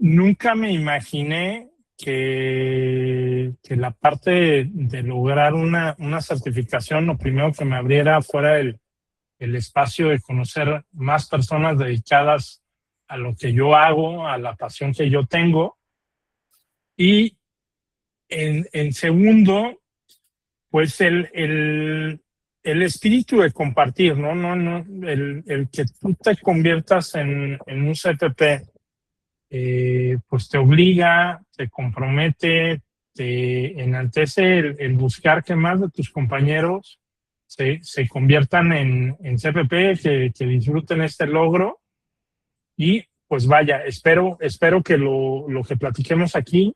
nunca me imaginé que la parte de lograr una certificación, lo primero que me abriera fuera el espacio de conocer más personas dedicadas a lo que yo hago, a la pasión que yo tengo. Y en segundo, pues el espíritu de compartir, ¿no? El que tú te conviertas en un CPP, pues te obliga, te compromete, te enaltece el buscar que más de tus compañeros se conviertan en CPP, que disfruten este logro. Y pues vaya, espero que lo que platiquemos aquí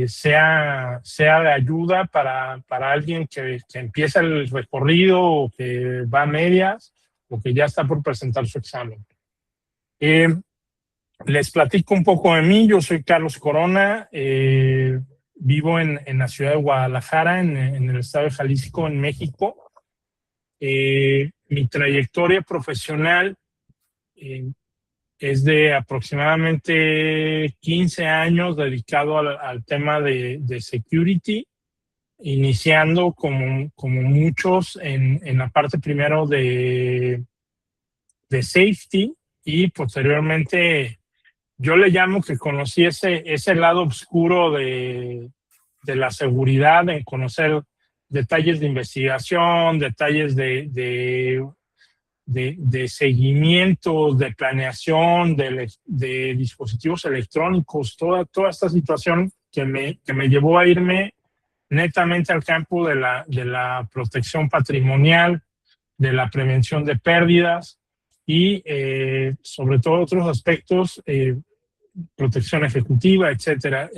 sea de ayuda para alguien que empieza el recorrido o que va a medias o que ya está por presentar su examen. Les platico un poco de mí. Yo soy Carlos Corona, vivo en la ciudad de Guadalajara, en el estado de Jalisco, en México. Mi trayectoria profesional es de aproximadamente 15 años dedicado al tema de security, iniciando como muchos en la parte primero de safety y posteriormente yo le llamo que conocí ese lado oscuro de la seguridad, en conocer detalles de investigación, detalles de seguimiento, de planeación, de dispositivos electrónicos, toda esta situación que me llevó a irme netamente al campo de la protección patrimonial, de la prevención de pérdidas y sobre todo otros aspectos, protección ejecutiva, etcétera.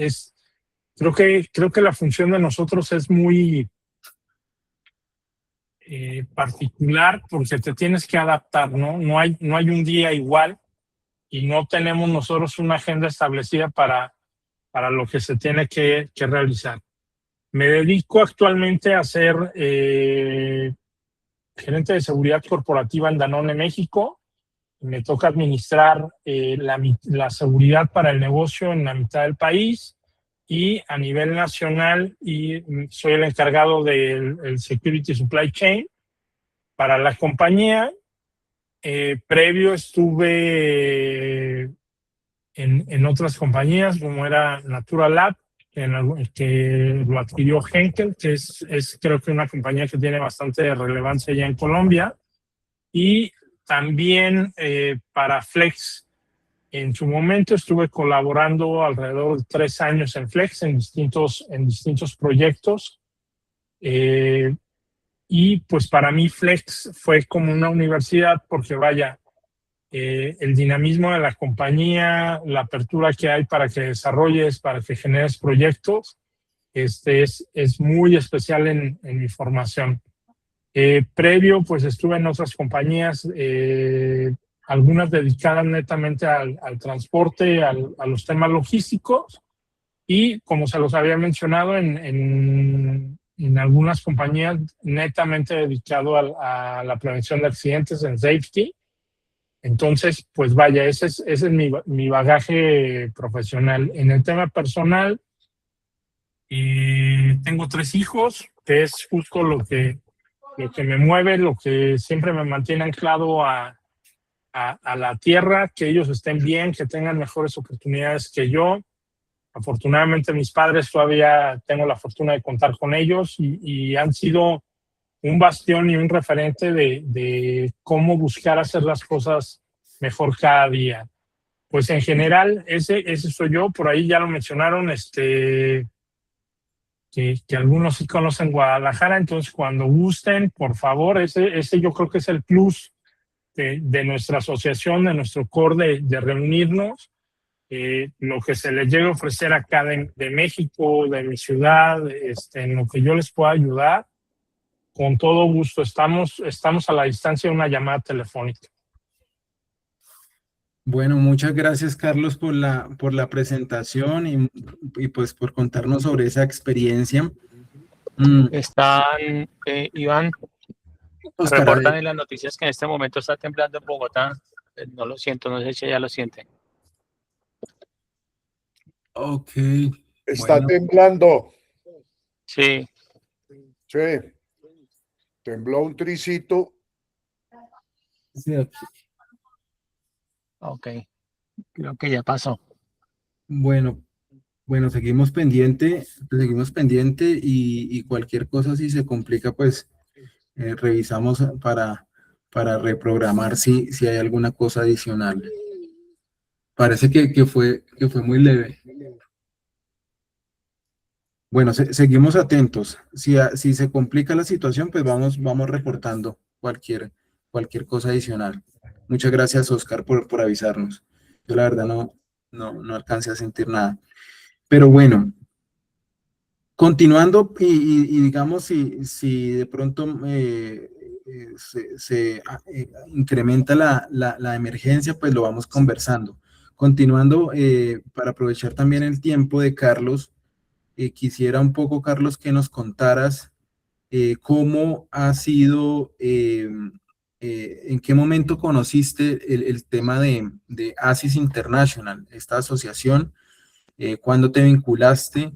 Creo que la función de nosotros es muy particular porque te tienes que adaptar, ¿no? No hay un día igual y no tenemos nosotros una agenda establecida para lo que se tiene que realizar. Me dedico actualmente a ser gerente de seguridad corporativa en Danone México. Me toca administrar la seguridad para el negocio en la mitad del país y a nivel nacional, y soy el encargado del Security Supply Chain para la compañía. Previo estuve en otras compañías como era Natural Lab, que lo adquirió Henkel, que es creo que una compañía que tiene bastante relevancia ya en Colombia. Y también para Flex. En su momento estuve colaborando alrededor de 3 años en Flex en distintos proyectos. Y pues para mí Flex fue como una universidad porque vaya, el dinamismo de la compañía, la apertura que hay para que desarrolles, para que generes proyectos, es muy especial en mi formación. Previo, pues estuve en otras compañías, algunas dedicadas netamente al transporte, a los temas logísticos, y como se los había mencionado, en algunas compañías netamente dedicado a la prevención de accidentes en safety. Entonces, pues vaya, ese es mi bagaje profesional. En el tema personal, tengo 3 hijos, que es justo lo que me mueve, lo que siempre me mantiene anclado a la tierra, que ellos estén bien, que tengan mejores oportunidades que yo. Afortunadamente mis padres todavía tengo la fortuna de contar con ellos y han sido un bastión y un referente de cómo buscar hacer las cosas mejor cada día. Pues en general, ese soy yo. Por ahí ya lo mencionaron, que algunos sí conocen Guadalajara, entonces cuando gusten, por favor, ese yo creo que es el plus de nuestra asociación, de nuestro core de reunirnos. Lo que se les llegue a ofrecer acá de México, de mi ciudad, en lo que yo les pueda ayudar, con todo gusto. Estamos a la distancia de una llamada telefónica. Bueno, muchas gracias, Carlos, por la presentación y pues por contarnos sobre esa experiencia. Están, Iván, Oscar, reportan en las noticias que en este momento está temblando en Bogotá. No lo siento, no sé si ya lo sienten. Ok, Está bueno, temblando. Sí, Sí, tembló un tricito. sí, aquí. ok. Creo que ya pasó. Bueno, bueno, seguimos pendiente y cualquier cosa si se complica, pues revisamos para reprogramar si hay alguna cosa adicional. Parece que fue muy leve. Bueno, seguimos atentos. Si se complica la situación, pues vamos reportando cualquier cosa adicional. Muchas gracias, Oscar, por avisarnos. Yo la verdad no alcancé a sentir nada. Pero bueno, continuando y digamos si de pronto incrementa la emergencia, pues lo vamos conversando. Continuando, para aprovechar también el tiempo de Carlos, quisiera un poco, Carlos, que nos contaras cómo ha sido, en qué momento conociste el tema de ASIS International, esta asociación, cuándo te vinculaste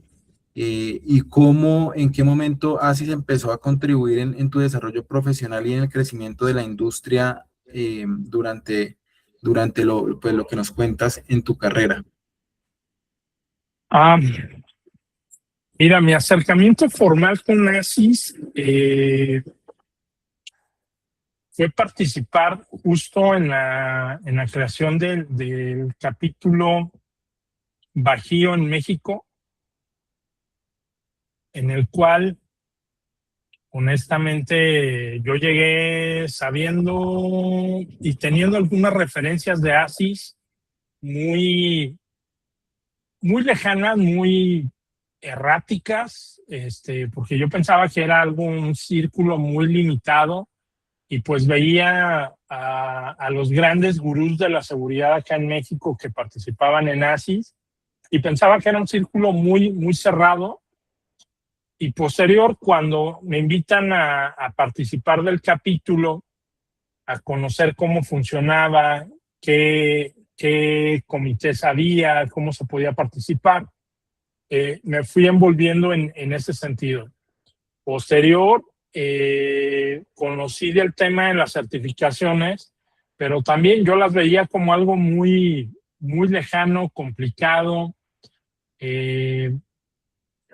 y en qué momento ASIS empezó a contribuir en tu desarrollo profesional y en el crecimiento de la industria durante lo que nos cuentas en tu carrera. Ah, mira, mi acercamiento formal con ASIS fue participar justo en la creación del capítulo Bajío en México, en el cual honestamente yo llegué sabiendo y teniendo algunas referencias de ASIS muy, muy lejanas, muy erráticas, porque yo pensaba que era un círculo muy limitado y pues veía a los grandes gurús de la seguridad acá en México que participaban en ASIS y pensaba que era un círculo muy, muy cerrado. Y posterior, cuando me invitan a participar del capítulo, a conocer cómo funcionaba, qué comités había, cómo se podía participar, me fui envolviendo en ese sentido. Posterior, conocí del tema de las certificaciones, pero también yo las veía como algo muy, muy lejano, complicado,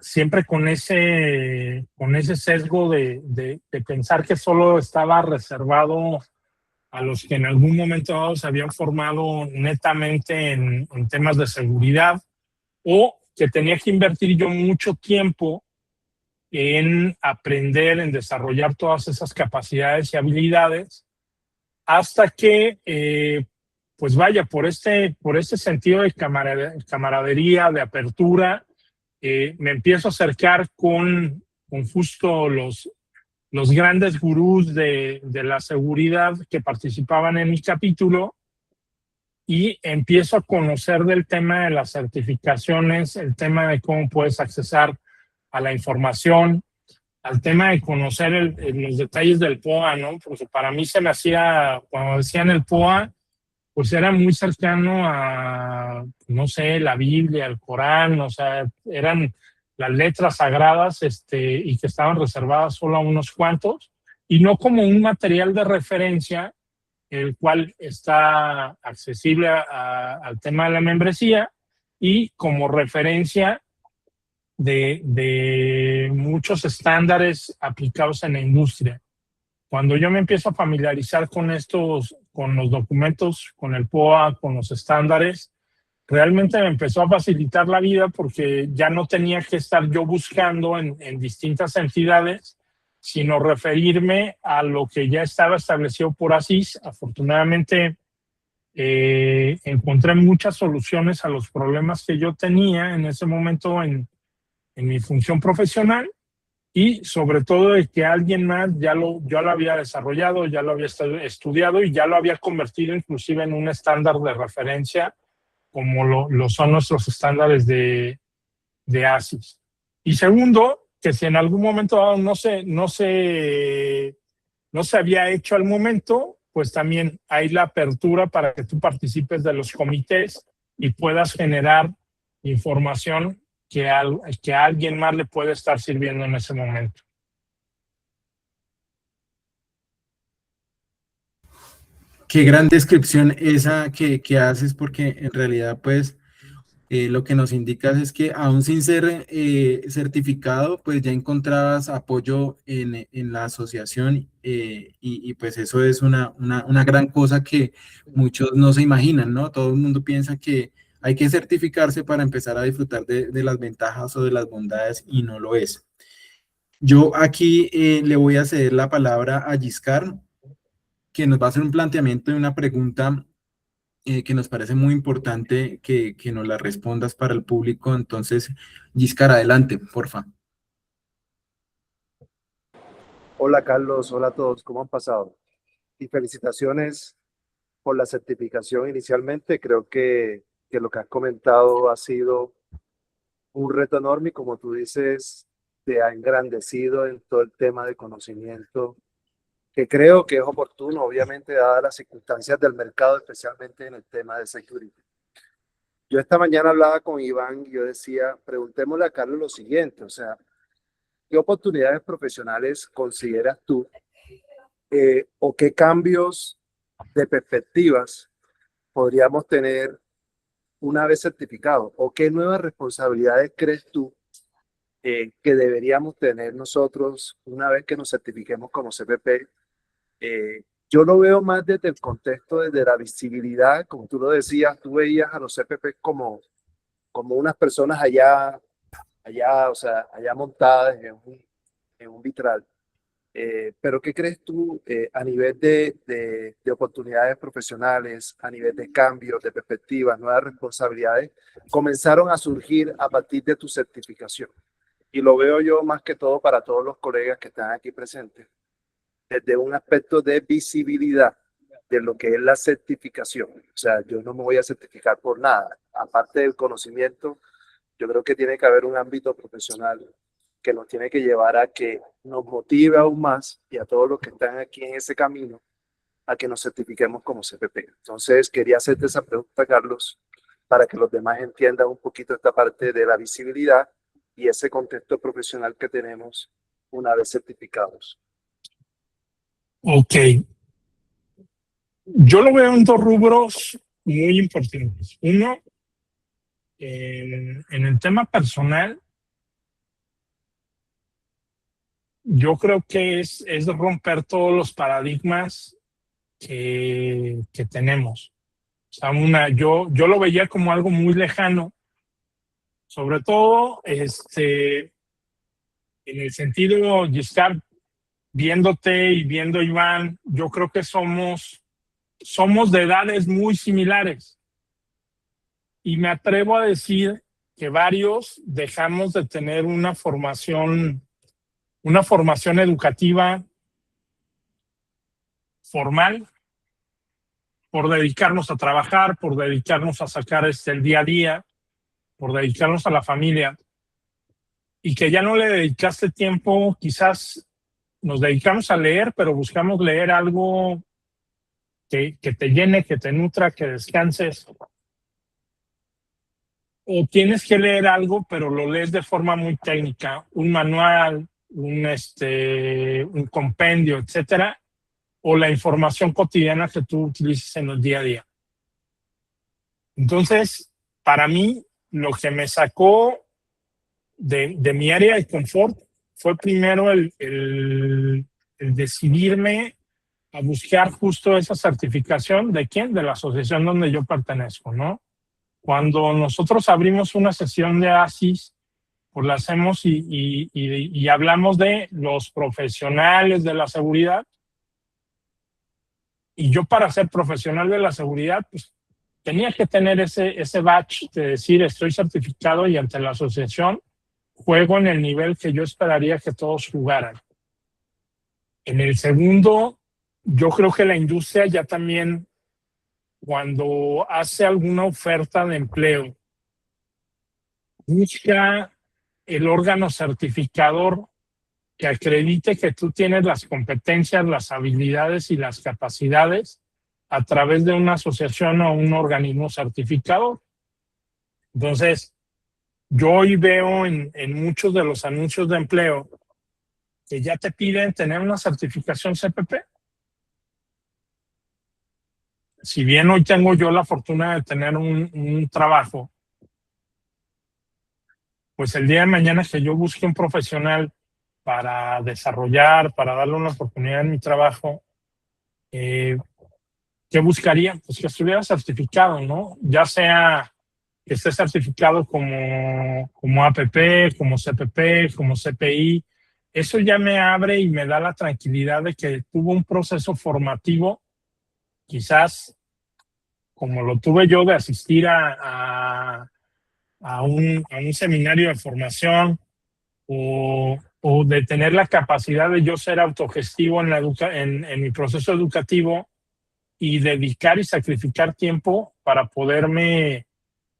siempre con ese sesgo de pensar que solo estaba reservado a los que en algún momento dado se habían formado netamente en temas de seguridad o que tenía que invertir yo mucho tiempo en aprender, en desarrollar todas esas capacidades y habilidades, hasta que, pues vaya, por este sentido de camaradería, de apertura, me empiezo a acercar con justo los grandes gurús de la seguridad que participaban en mi capítulo y empiezo a conocer del tema de las certificaciones, el tema de cómo puedes accesar a la información, al tema de conocer los detalles del POA, ¿no? Porque para mí se me hacía, cuando decían el POA, pues era muy cercano a, no sé, la Biblia, el Corán, o sea, eran las letras sagradas y que estaban reservadas solo a unos cuantos, y no como un material de referencia, el cual está accesible al tema de la membresía y como referencia de muchos estándares aplicados en la industria. Cuando yo me empiezo a familiarizar con con los documentos, con el POA, con los estándares, realmente me empezó a facilitar la vida porque ya no tenía que estar yo buscando en distintas entidades, sino referirme a lo que ya estaba establecido por ASIS. Afortunadamente, encontré muchas soluciones a los problemas que yo tenía en ese momento en mi función profesional y sobre todo de que alguien más ya lo había desarrollado, ya lo había estudiado y ya lo había convertido inclusive en un estándar de referencia como lo son nuestros estándares de ASIS. Y segundo, que si en algún momento dado no se había hecho al momento, pues también hay la apertura para que tú participes de los comités y puedas generar información que a alguien más le puede estar sirviendo en ese momento. Qué gran descripción esa que haces, porque en realidad, pues, lo que nos indicas es que aún sin ser certificado, pues ya encontrabas apoyo en la asociación, y pues eso es una gran cosa que muchos no se imaginan, ¿no? Todo el mundo piensa que hay que certificarse para empezar a disfrutar de las ventajas o de las bondades, y no lo es. Yo aquí le voy a ceder la palabra a Giscard, que nos va a hacer un planteamiento de una pregunta que nos parece muy importante que nos la respondas para el público. Entonces, Giscard, adelante, porfa. Hola Carlos, hola a todos, ¿cómo han pasado? Y felicitaciones por la certificación inicialmente. Creo que lo que has comentado ha sido un reto enorme y, como tú dices, te ha engrandecido en todo el tema de conocimiento, que creo que es oportuno, obviamente, dadas las circunstancias del mercado, especialmente en el tema de security. Yo esta mañana hablaba con Iván y yo decía, preguntémosle a Carlos lo siguiente, o sea, ¿qué oportunidades profesionales consideras tú o qué cambios de perspectivas podríamos tener una vez certificado? ¿O qué nuevas responsabilidades crees tú que deberíamos tener nosotros una vez que nos certifiquemos como CPP? Yo lo veo más desde el contexto, desde la visibilidad, como tú lo decías, tú veías a los CPP como unas personas allá, o sea, allá montadas en un vitral. Pero ¿qué crees tú a nivel de oportunidades profesionales, a nivel de cambios, de perspectivas, nuevas responsabilidades, comenzaron a surgir a partir de tu certificación? Y lo veo yo más que todo para todos los colegas que están aquí presentes, desde un aspecto de visibilidad de lo que es la certificación. O sea, yo no me voy a certificar por nada. Aparte del conocimiento, yo creo que tiene que haber un ámbito profesional que nos tiene que llevar a que nos motive aún más, y a todos los que están aquí en ese camino, a que nos certifiquemos como CPP. Entonces, quería hacerte esa pregunta, Carlos, para que los demás entiendan un poquito esta parte de la visibilidad y ese contexto profesional que tenemos una vez certificados. Ok. Yo lo veo en dos rubros muy importantes. Uno, en el tema personal, yo creo que es romper todos los paradigmas que tenemos. O sea, yo lo veía como algo muy lejano, sobre todo en el sentido, Giscard, viéndote y viendo a Iván, yo creo que somos de edades muy similares. Y me atrevo a decir que varios dejamos de tener una formación educativa formal por dedicarnos a trabajar, por dedicarnos a sacar el día a día, por dedicarnos a la familia, y que ya no le dedicaste tiempo. Quizás nos dedicamos a leer, pero buscamos leer algo que te llene, que te nutra, que descanses. O tienes que leer algo, pero lo lees de forma muy técnica, un manual, un compendio, etcétera, o la información cotidiana que tú utilices en el día a día. Entonces, para mí, lo que me sacó de mi área de confort fue primero el decidirme a buscar justo esa certificación. ¿De quién? De la asociación donde yo pertenezco, ¿no? Cuando nosotros abrimos una sesión de ASIS, pues la hacemos y hablamos de los profesionales de la seguridad. Y yo, para ser profesional de la seguridad, pues tenía que tener ese badge de decir estoy certificado y ante la asociación juego en el nivel que yo esperaría que todos jugaran. En el segundo, yo creo que la industria ya también, cuando hace alguna oferta de empleo, busca el órgano certificador que acredite que tú tienes las competencias, las habilidades y las capacidades a través de una asociación o un organismo certificador. Entonces, Yo hoy veo en muchos de los anuncios de empleo que ya te piden tener una certificación CPP. Si bien hoy tengo yo la fortuna de tener un trabajo, pues el día de mañana que yo busque un profesional para desarrollar, para darle una oportunidad en mi trabajo, ¿qué buscaría? Pues que estuviera certificado, ¿no? Ya sea que esté certificado como APP, como CPP, como CPI. Eso ya me abre y me da la tranquilidad de que tuvo un proceso formativo, quizás como lo tuve yo de asistir a un seminario de formación o de tener la capacidad de yo ser autogestivo en mi proceso educativo y dedicar y sacrificar tiempo para poderme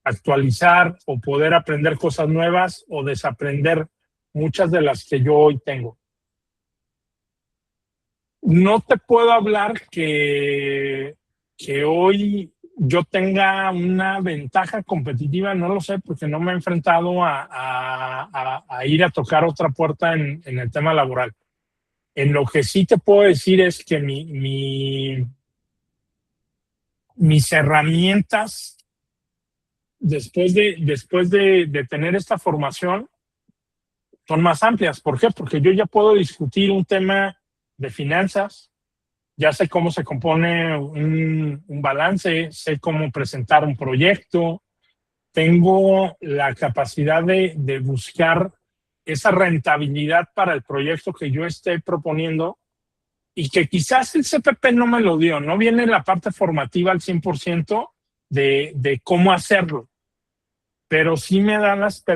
actualizar o poder aprender cosas nuevas o desaprender muchas de las que yo hoy tengo. No te puedo hablar que hoy yo tenga una ventaja competitiva, no lo sé, porque no me he enfrentado a ir a tocar otra puerta en el tema laboral. En lo que sí te puedo decir es que mis herramientas después de tener esta formación son más amplias. ¿Por qué? Porque yo ya puedo discutir un tema de finanzas, ya sé cómo se compone un balance, sé cómo presentar un proyecto, tengo la capacidad de buscar esa rentabilidad para el proyecto que yo esté proponiendo y que quizás el CPP no me lo dio, no viene la parte formativa al 100% de cómo hacerlo, pero sí me da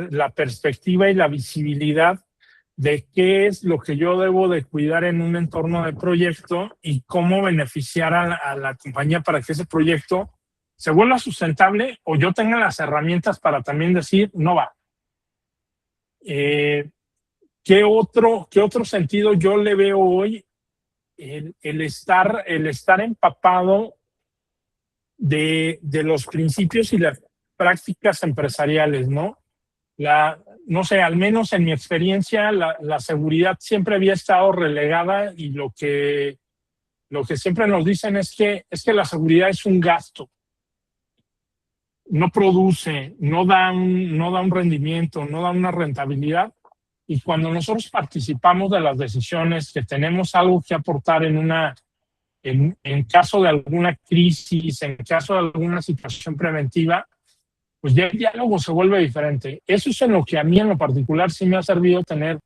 la perspectiva y la visibilidad de qué es lo que yo debo de cuidar en un entorno de proyecto y cómo beneficiar a la compañía para que ese proyecto se vuelva sustentable o yo tenga las herramientas para también decir, no va. ¿Qué otro sentido yo le veo hoy? El estar empapado de los principios y las prácticas empresariales, ¿no? No sé, al menos en mi experiencia, la seguridad siempre había estado relegada y lo que siempre nos dicen es que la seguridad es un gasto. No produce, no da un rendimiento, no da una rentabilidad. Y cuando nosotros participamos de las decisiones, que tenemos algo que aportar en caso de alguna crisis, en caso de alguna situación preventiva, pues ya el diálogo se vuelve diferente. Eso es en lo que a mí en lo particular sí me ha servido tener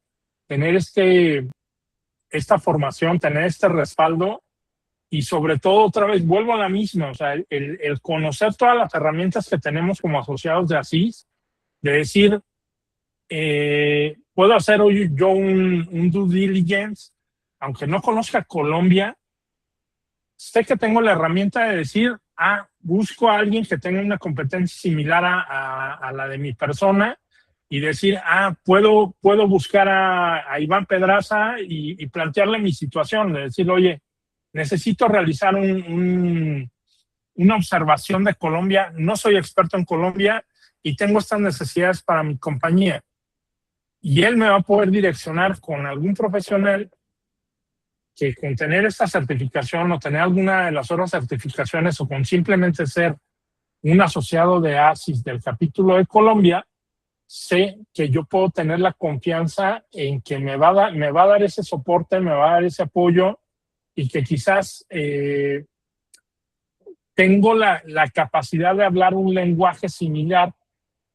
esta formación, tener este respaldo y sobre todo otra vez vuelvo a la misma, o sea, el conocer todas las herramientas que tenemos como asociados de ASIS, de decir, puedo hacer hoy yo un due diligence, aunque no conozca Colombia, sé que tengo la herramienta de decir, busco a alguien que tenga una competencia similar a la de mi persona y decir, puedo buscar a Iván Pedraza y plantearle mi situación, de decir, oye, necesito realizar una observación de Colombia, no soy experto en Colombia y tengo estas necesidades para mi compañía. Y él me va a poder direccionar con algún profesional que con tener esta certificación o tener alguna de las otras certificaciones o con simplemente ser un asociado de ASIS del capítulo de Colombia, sé que yo puedo tener la confianza en que me va a dar ese soporte, me va a dar ese apoyo y que quizás tengo la capacidad de hablar un lenguaje similar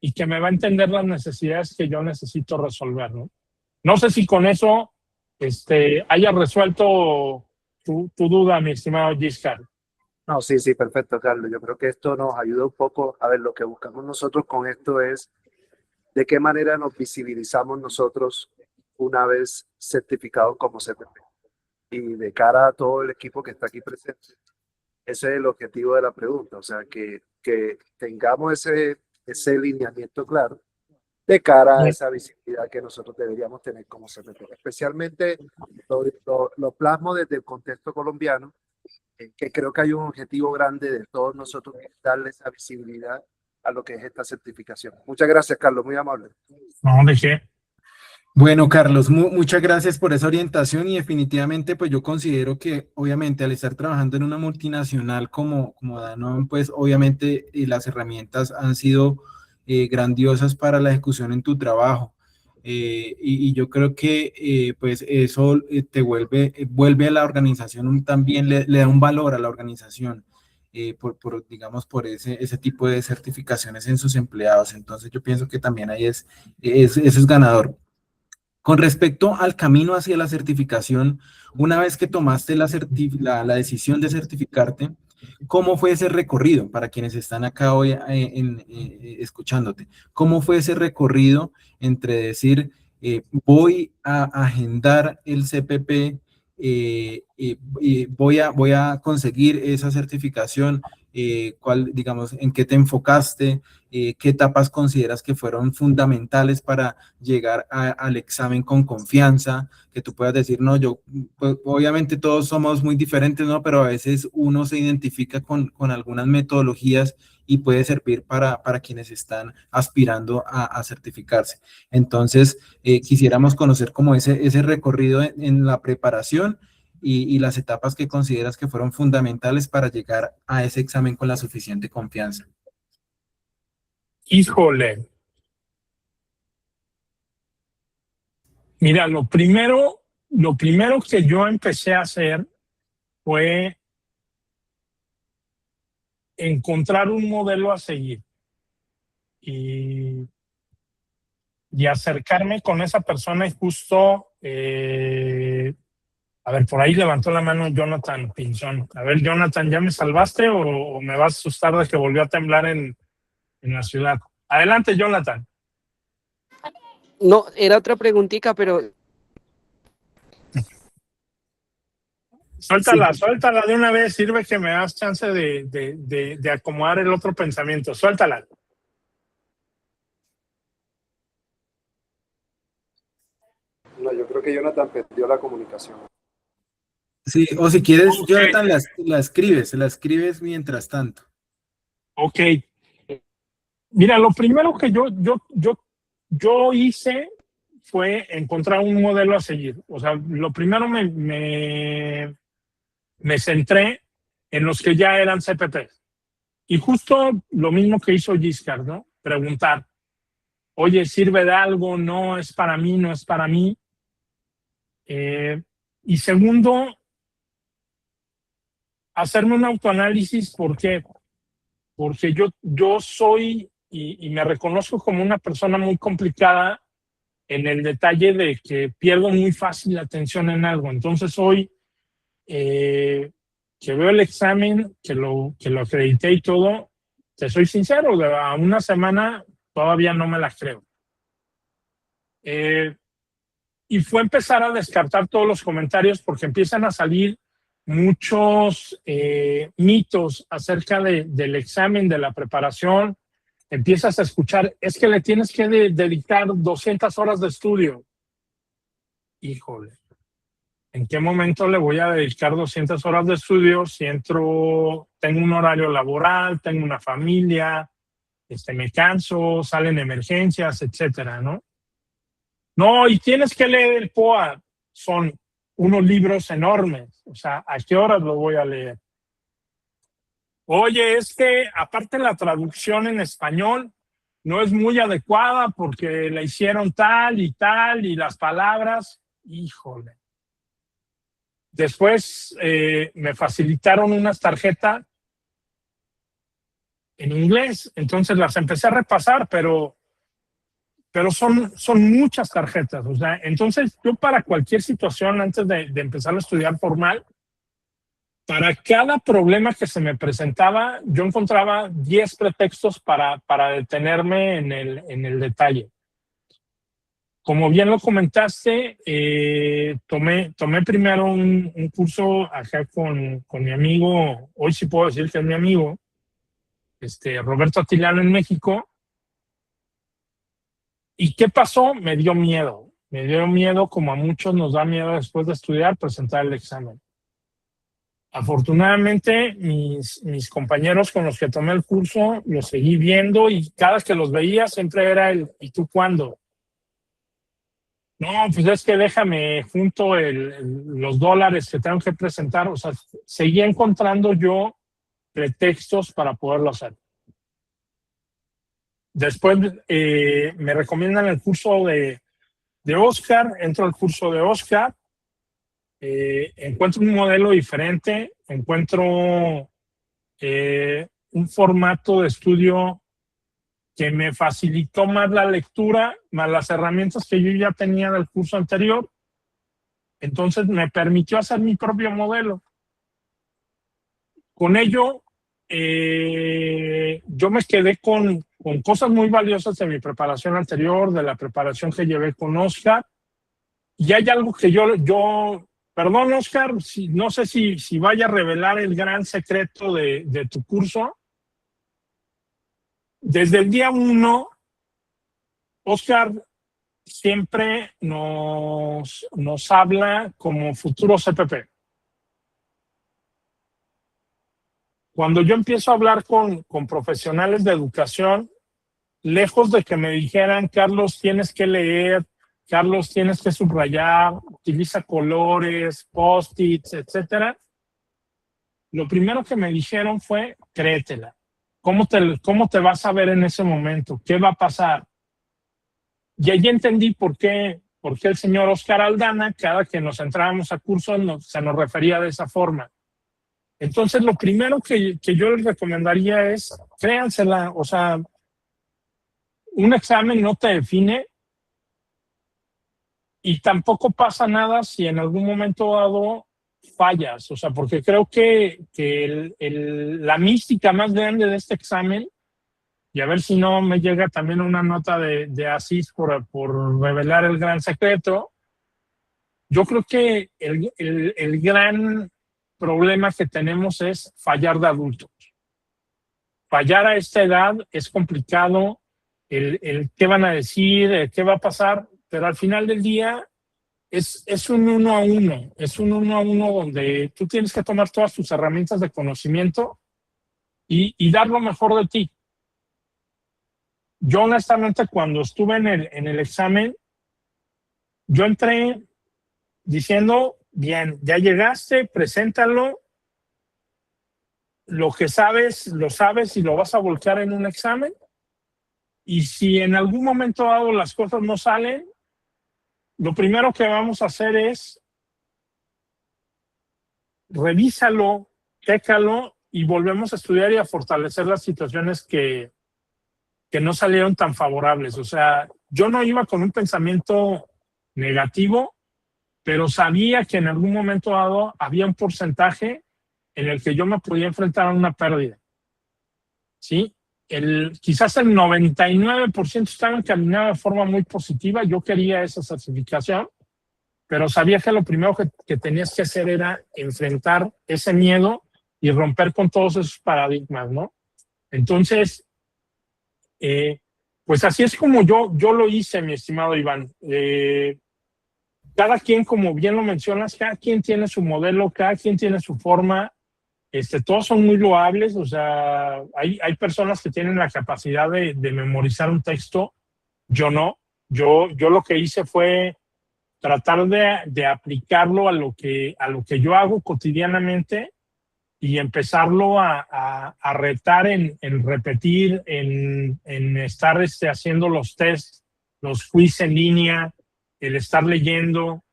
y que me va a entender las necesidades que yo necesito resolver, ¿no? No sé si con eso haya resuelto tu duda, mi estimado Giscard. No, sí, sí, perfecto, Carlos. Yo creo que esto nos ayuda un poco. A ver, lo que buscamos nosotros con esto es de qué manera nos visibilizamos nosotros una vez certificados como CPP. Y de cara a todo el equipo que está aquí presente, ese es el objetivo de la pregunta. O sea, que tengamos ese lineamiento claro de cara a esa visibilidad que nosotros deberíamos tener como CPP. Especialmente lo plasmo desde el contexto colombiano, que creo que hay un objetivo grande de todos nosotros, que es darle esa visibilidad a lo que es esta certificación. Muchas gracias, Carlos, muy amable. No, ¿de qué? Bueno, Carlos, muchas gracias por esa orientación y definitivamente pues yo considero que obviamente al estar trabajando en una multinacional como Danone, pues obviamente las herramientas han sido grandiosas para la ejecución en tu trabajo. Y yo creo que pues eso te vuelve a la organización, también le da un valor a la organización. Digamos, por ese tipo de certificaciones en sus empleados. Entonces yo pienso que también ahí eso es ganador. Con respecto al camino hacia la certificación, una vez que tomaste la decisión de certificarte, ¿cómo fue ese recorrido para quienes están acá hoy escuchándote? ¿Cómo fue ese recorrido entre decir, voy a agendar el CPP, voy a conseguir esa certificación? Digamos, ¿en qué te enfocaste? ¿Qué etapas consideras que fueron fundamentales para llegar al examen con confianza? Que tú puedas decir, no, pues, obviamente todos somos muy diferentes, ¿no? Pero a veces uno se identifica con algunas metodologías y puede servir para quienes están aspirando a certificarse. Entonces, quisiéramos conocer como ese recorrido en la preparación y las etapas que consideras que fueron fundamentales para llegar a ese examen con la suficiente confianza. Híjole. Mira, lo primero que yo empecé a hacer fue encontrar un modelo a seguir y acercarme con esa persona y justo, a ver, por ahí levantó la mano Jonathan Pinzón. A ver, Jonathan, ¿ya me salvaste o me vas a asustar de que volvió a temblar en la ciudad? Adelante, Jonathan. No, era otra preguntita, pero Suéltala, suéltala de una vez. Sirve que me das chance de acomodar el otro pensamiento. Suéltala. No, yo creo que Jonathan perdió la comunicación. Sí, o si quieres, Ok. Jonathan, la escribes mientras tanto. Ok. Mira, lo primero que yo hice fue encontrar un modelo a seguir. O sea, lo primero me centré en los que ya eran CPTs. Y justo lo mismo que hizo Giscard, ¿no? Preguntar, oye, ¿sirve de algo? No, es para mí, no es para mí. Y segundo, hacerme un autoanálisis. ¿Por qué? Porque yo soy y me reconozco como una persona muy complicada en el detalle de que pierdo muy fácil la atención en algo. Entonces hoy que veo el examen, que lo acredité y todo, te soy sincero, a una semana todavía no me la creo. Y fue empezar a descartar todos los comentarios porque empiezan a salir muchos mitos acerca del examen, de la preparación. Empiezas a escuchar, es que le tienes que dedicar 200 horas de estudio. Híjole, ¿en qué momento le voy a dedicar 200 horas de estudio si tengo un horario laboral, tengo una familia, me canso, salen emergencias, etcétera, ¿no? No, y tienes que leer el POA. Son unos libros enormes. O sea, ¿a qué horas lo voy a leer? Oye, es que aparte la traducción en español no es muy adecuada porque la hicieron tal y las palabras, híjole. Después me facilitaron unas tarjetas en inglés, entonces las empecé a repasar, pero son muchas tarjetas. O sea, entonces yo para cualquier situación antes de empezar a estudiar formal, para cada problema que se me presentaba, yo encontraba 10 pretextos para detenerme en el detalle. Como bien lo comentaste, tomé primero un curso acá con mi amigo, hoy sí puedo decir que es mi amigo, Roberto Atilano en México. ¿Y qué pasó? Me dio miedo. Me dio miedo, como a muchos nos da miedo después de estudiar, presentar el examen. Afortunadamente, mis compañeros con los que tomé el curso los seguí viendo y cada que los veía siempre era ¿y tú cuándo? No, pues es que déjame junto los dólares que tengo que presentar. O sea, seguía encontrando yo pretextos para poderlo hacer. Después me recomiendan el curso de Oscar, entro al curso de Oscar, encuentro un modelo diferente, encuentro un formato de estudio que me facilitó más la lectura, más las herramientas que yo ya tenía del curso anterior. Entonces me permitió hacer mi propio modelo. Con ello, yo me quedé con cosas muy valiosas de mi preparación anterior, de la preparación que llevé con Oscar. Y hay algo que perdón, Oscar, no sé si vaya a revelar el gran secreto de tu curso. Desde el día 1, Oscar siempre nos habla como futuro CPP. Cuando yo empiezo a hablar con profesionales de educación, lejos de que me dijeran, Carlos, tienes que leer, Carlos, tienes que subrayar, utiliza colores, post-its, etcétera, lo primero que me dijeron fue, créetela. ¿Cómo te vas a ver en ese momento? ¿Qué va a pasar? Y ahí entendí por qué el señor Oscar Aldana, cada que nos entrábamos a cursos, se nos refería de esa forma. Entonces, lo primero que yo les recomendaría es, créansela. O sea, un examen no te define y tampoco pasa nada si en algún momento dado fallas. O sea, porque creo que la mística más grande de este examen, y a ver si no me llega también una nota de Asís por revelar el gran secreto, yo creo que el gran problema que tenemos es fallar de adultos. Fallar a esta edad es complicado, el qué van a decir, qué va a pasar, pero al final del día es un 1 a 1, es un 1 a 1 donde tú tienes que tomar todas tus herramientas de conocimiento y dar lo mejor de ti. Yo honestamente cuando estuve en el examen, yo entré diciendo, bien, ya llegaste, preséntalo, lo que sabes, lo sabes y lo vas a volcar en un examen. Y si en algún momento dado las cosas no salen, lo primero que vamos a hacer es revísalo, chécalo y volvemos a estudiar y a fortalecer las situaciones que no salieron tan favorables. O sea, yo no iba con un pensamiento negativo, pero sabía que en algún momento dado había un porcentaje en el que yo me podía enfrentar a una pérdida. ¿Sí? Quizás el 99% estaba encaminado de forma muy positiva. Yo quería esa certificación, pero sabía que lo primero que tenías que hacer era enfrentar ese miedo y romper con todos esos paradigmas, ¿no? Entonces, pues así es como yo lo hice, mi estimado Iván. Cada quien, como bien lo mencionas, cada quien tiene su modelo, cada quien tiene su forma. Todos son muy loables. O sea, hay personas que tienen la capacidad de memorizar un texto. Yo no. Yo lo que hice fue tratar de aplicarlo a lo que yo hago cotidianamente y empezarlo a retar en repetir, en estar haciendo los tests, los quiz en línea, el estar leyendo,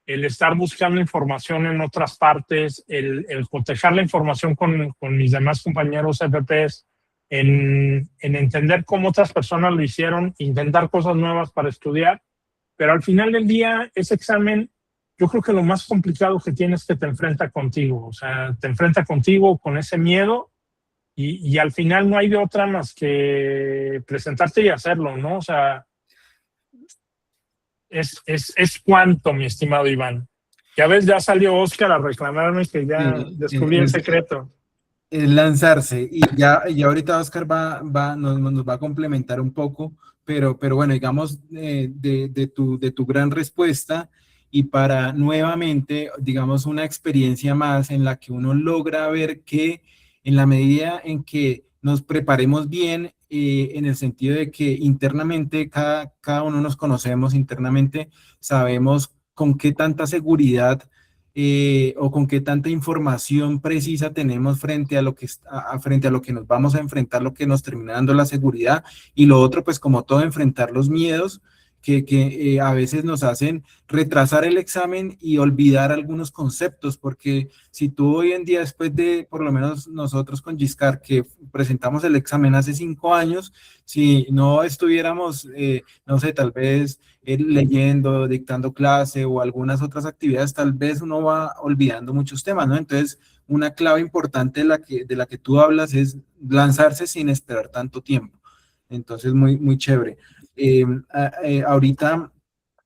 el estar buscando información en otras partes, el cotejar la información con mis demás compañeros FPs, en entender cómo otras personas lo hicieron, intentar cosas nuevas para estudiar. Pero al final del día, ese examen, yo creo que lo más complicado que tiene es que te enfrenta contigo. O sea, te enfrenta contigo con ese miedo y al final no hay de otra más que presentarte y hacerlo, ¿no? O sea, es cuanto, mi estimado Iván. Ya ves, ya salió Oscar a reclamarme que ya descubrí el secreto. Es lanzarse, y ya ahorita Oscar nos va a complementar un poco, pero bueno, digamos, de tu gran respuesta y para nuevamente, digamos, una experiencia más en la que uno logra ver que en la medida en que nos preparemos bien, en el sentido de que internamente cada uno nos conocemos, internamente sabemos con qué tanta seguridad o con qué tanta información precisa tenemos frente a lo que, frente a lo que nos vamos a enfrentar, lo que nos termina dando la seguridad, y lo otro, pues como todo, enfrentar los miedos que a veces nos hacen retrasar el examen y olvidar algunos conceptos, porque si tú hoy en día, después de, por lo menos nosotros con Giscard, que presentamos el examen hace 5 años, si no estuviéramos, no sé, tal vez leyendo, dictando clase o algunas otras actividades, tal vez uno va olvidando muchos temas, ¿no? Entonces, una clave importante de la que tú hablas es lanzarse sin esperar tanto tiempo. Entonces, muy chévere. Ahorita,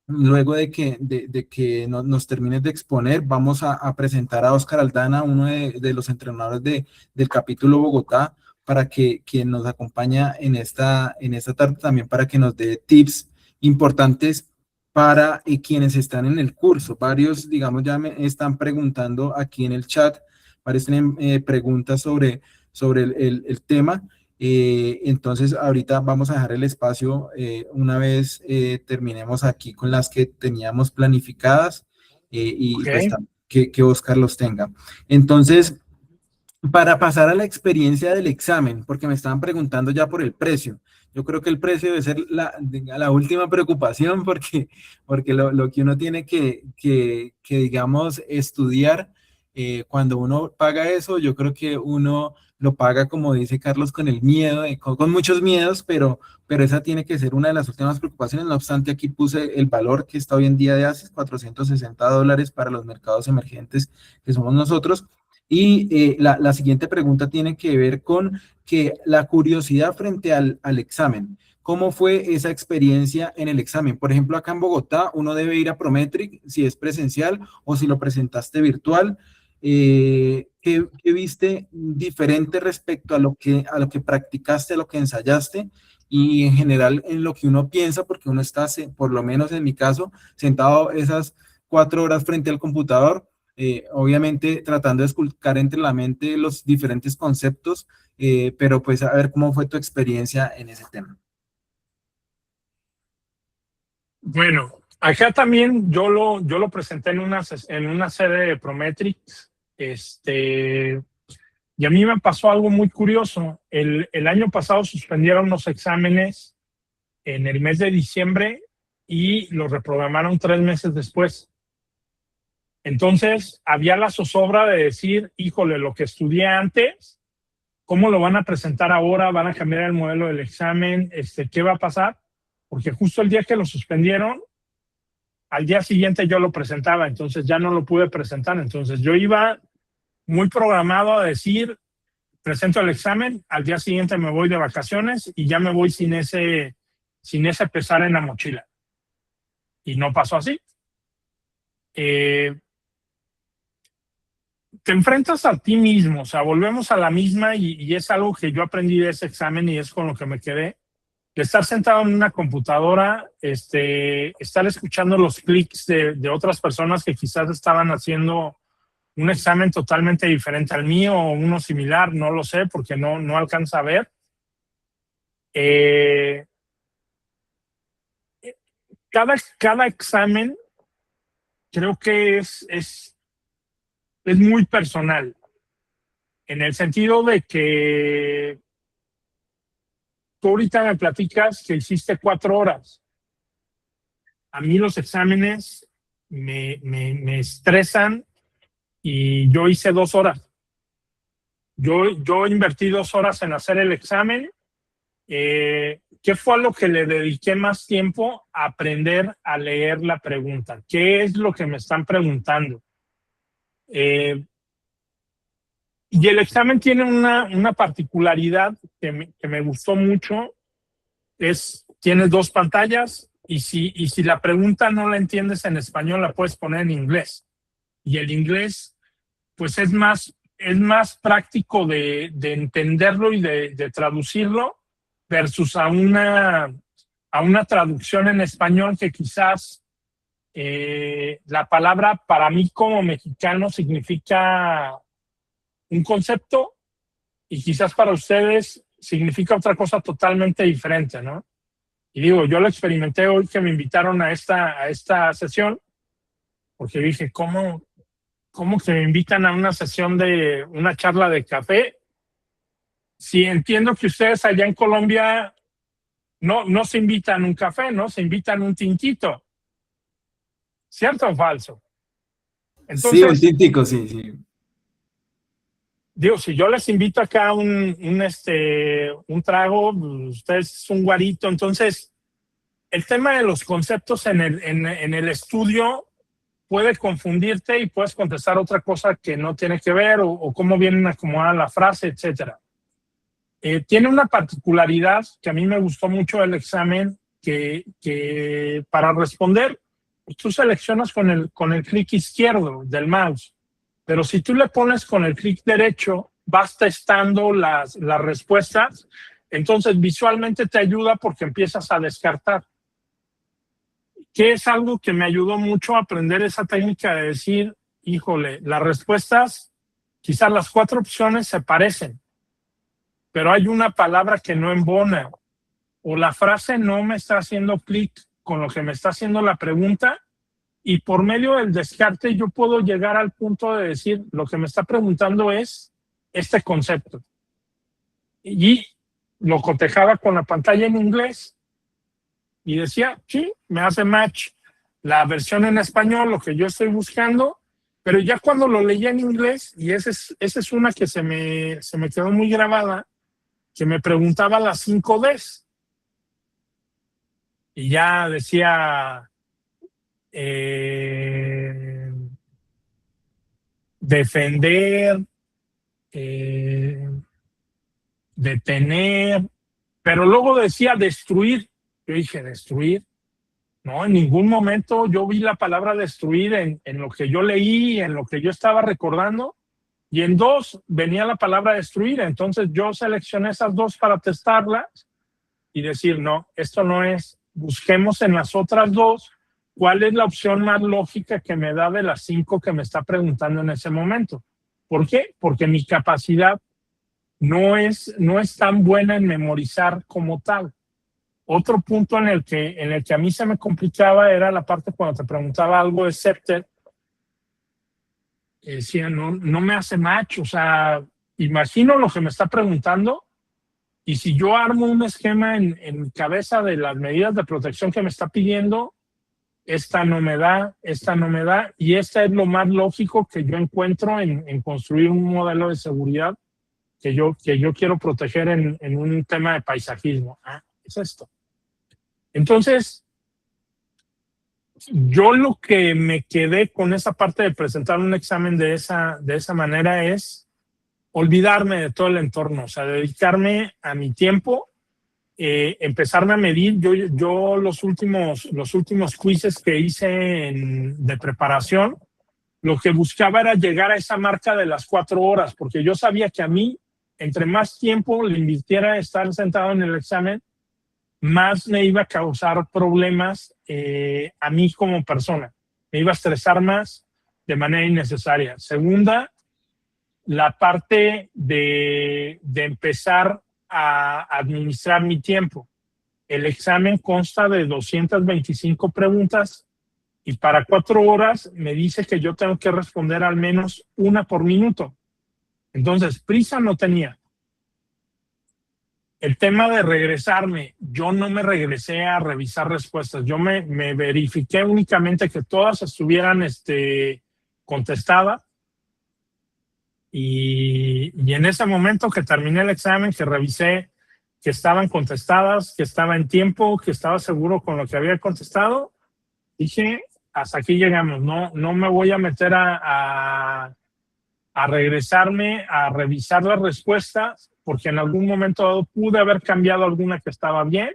luego de que nos termines de exponer, vamos a presentar a Oscar Aldana, uno de los entrenadores del capítulo Bogotá, para que nos acompaña en esta tarde también, para que nos dé tips importantes para quienes están en el curso. Varios, digamos, ya me están preguntando aquí en el chat, varios tienen preguntas sobre el tema. Entonces, ahorita vamos a dejar el espacio una vez terminemos aquí con las que teníamos planificadas y Okay. pues, que Oscar los tenga. Entonces, para pasar a la experiencia del examen, porque me estaban preguntando ya por el precio. Yo creo que el precio debe ser la última preocupación, porque lo que uno tiene que digamos, estudiar, cuando uno paga eso, yo creo que uno lo paga, como dice Carlos, con el miedo, con muchos miedos, pero esa tiene que ser una de las últimas preocupaciones. No obstante, aquí puse el valor que está hoy en día de ACES, $460 para los mercados emergentes que somos nosotros. Y la siguiente pregunta tiene que ver con que la curiosidad frente al examen. ¿Cómo fue esa experiencia en el examen? Por ejemplo, acá en Bogotá, uno debe ir a Prometric si es presencial o si lo presentaste virtual. ¿Qué viste diferente respecto a lo que practicaste, a lo que ensayaste? Y en general en lo que uno piensa, porque uno está, por lo menos en mi caso, sentado esas 4 horas frente al computador, obviamente tratando de esculcar entre la mente los diferentes conceptos, pero pues a ver cómo fue tu experiencia en ese tema. Bueno, acá también yo lo presenté en una sede de Prometrics, y a mí me pasó algo muy curioso. El año pasado suspendieron los exámenes en el mes de diciembre y los reprogramaron 3 meses después. Entonces, había la zozobra de decir, híjole, lo que estudié antes, ¿cómo lo van a presentar ahora? ¿Van a cambiar el modelo del examen? ¿Qué va a pasar? Porque justo el día que lo suspendieron, al día siguiente yo lo presentaba, entonces ya no lo pude presentar. Entonces, yo iba muy programado a decir, presento el examen, al día siguiente me voy de vacaciones y ya me voy sin ese pesar en la mochila. Y no pasó así. Te enfrentas a ti mismo, o sea, volvemos a la misma y es algo que yo aprendí de ese examen y es con lo que me quedé. De estar sentado en una computadora, estar escuchando los clics de otras personas que quizás estaban haciendo un examen totalmente diferente al mío o uno similar, no lo sé porque no alcanza a ver. Cada examen creo que es muy personal, en el sentido de que tú ahorita me platicas que hiciste 4 horas. A mí los exámenes me estresan y yo hice 2 horas. Yo invertí 2 horas en hacer el examen. ¿Qué fue a lo que le dediqué más tiempo? A aprender a leer la pregunta. ¿Qué es lo que me están preguntando? Y el examen tiene una particularidad que me gustó mucho. Tienes 2 pantallas y si la pregunta no la entiendes en español, la puedes poner en inglés. Y el inglés, pues es más práctico de entenderlo y de traducirlo versus a una traducción en español que quizás la palabra para mí como mexicano significa un concepto y quizás para ustedes significa otra cosa totalmente diferente, ¿no? Y digo, yo lo experimenté hoy que me invitaron a esta sesión, porque dije, ¿cómo que me invitan a una sesión de una charla de café? Sí, entiendo que ustedes allá en Colombia no se invitan un café, ¿no? Se invitan un tinquito. ¿Cierto o falso? Entonces, Sí, un tintico, sí. digo, si yo les invito acá un trago, ustedes es un guarito. Entonces, el tema de los conceptos en el estudio puede confundirte y puedes contestar otra cosa que no tiene que ver o cómo vienen acomodada la frase, etcétera. Tiene una particularidad que a mí me gustó mucho del examen, que para responder, tú seleccionas con el clic izquierdo del mouse, pero si tú le pones con el clic derecho, vas testando las respuestas, entonces visualmente te ayuda porque empiezas a descartar. Que es algo que me ayudó mucho a aprender esa técnica de decir, híjole, las respuestas, quizás las 4 opciones se parecen, pero hay una palabra que no embona, o la frase no me está haciendo clic con lo que me está haciendo la pregunta, y por medio del descarte yo puedo llegar al punto de decir, lo que me está preguntando es este concepto. Y lo cotejaba con la pantalla en inglés y decía, sí, me hace match la versión en español, lo que yo estoy buscando, pero ya cuando lo leía en inglés, y esa es una que se me quedó muy grabada, que me preguntaba las 5 Ds. Y ya decía defender, detener, pero luego decía destruir. Yo dije, ¿destruir? No, en ningún momento yo vi la palabra destruir en lo que yo leí, en lo que yo estaba recordando, y en 2 venía la palabra destruir. Entonces yo seleccioné esas 2 para testarlas y decir, no, esto no es. Busquemos en las otras 2 cuál es la opción más lógica que me da de las 5 que me está preguntando en ese momento. ¿Por qué? Porque mi capacidad no es tan buena en memorizar como tal. Otro punto en el que a mí se me complicaba era la parte cuando te preguntaba algo de Scepter. Decía, no me hace match. O sea, imagino lo que me está preguntando, y si yo armo un esquema en mi cabeza de las medidas de protección que me está pidiendo, esta no me da, y esta es lo más lógico que yo encuentro en construir un modelo de seguridad que yo quiero proteger en un tema de paisajismo. Es esto. Entonces, yo lo que me quedé con esa parte de presentar un examen de esa manera es olvidarme de todo el entorno, o sea, dedicarme a mi tiempo, empezarme a medir. Yo los últimos quizzes que hice de preparación, lo que buscaba era llegar a esa marca de las 4 horas, porque yo sabía que a mí, entre más tiempo le invirtiera a estar sentado en el examen, más me iba a causar problemas a mí como persona. Me iba a estresar más de manera innecesaria. Segunda, la parte de empezar a administrar mi tiempo. El examen consta de 225 preguntas y para 4 horas me dice que yo tengo que responder al menos una por minuto. Entonces, prisa no tenía. El tema de regresarme, yo no me regresé a revisar respuestas. Yo me verifiqué únicamente que todas estuvieran contestadas. Y en ese momento que terminé el examen, que revisé que estaban contestadas, que estaba en tiempo, que estaba seguro con lo que había contestado, dije, hasta aquí llegamos. No me voy a meter a regresarme, a revisar las respuestas, porque en algún momento dado pude haber cambiado alguna que estaba bien,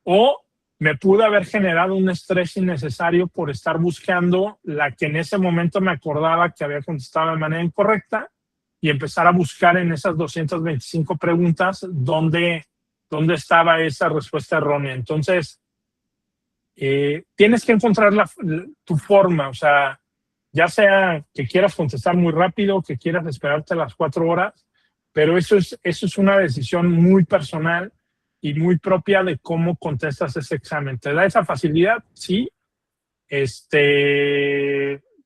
o me pude haber generado un estrés innecesario por estar buscando la que en ese momento me acordaba que había contestado de manera incorrecta y empezar a buscar en esas 225 preguntas dónde estaba esa respuesta errónea. Entonces, tienes que encontrar tu forma, o sea, ya sea que quieras contestar muy rápido, que quieras esperarte las 4 horas, pero eso es una decisión muy personal y muy propia de cómo contestas ese examen. ¿Te da esa facilidad? Sí.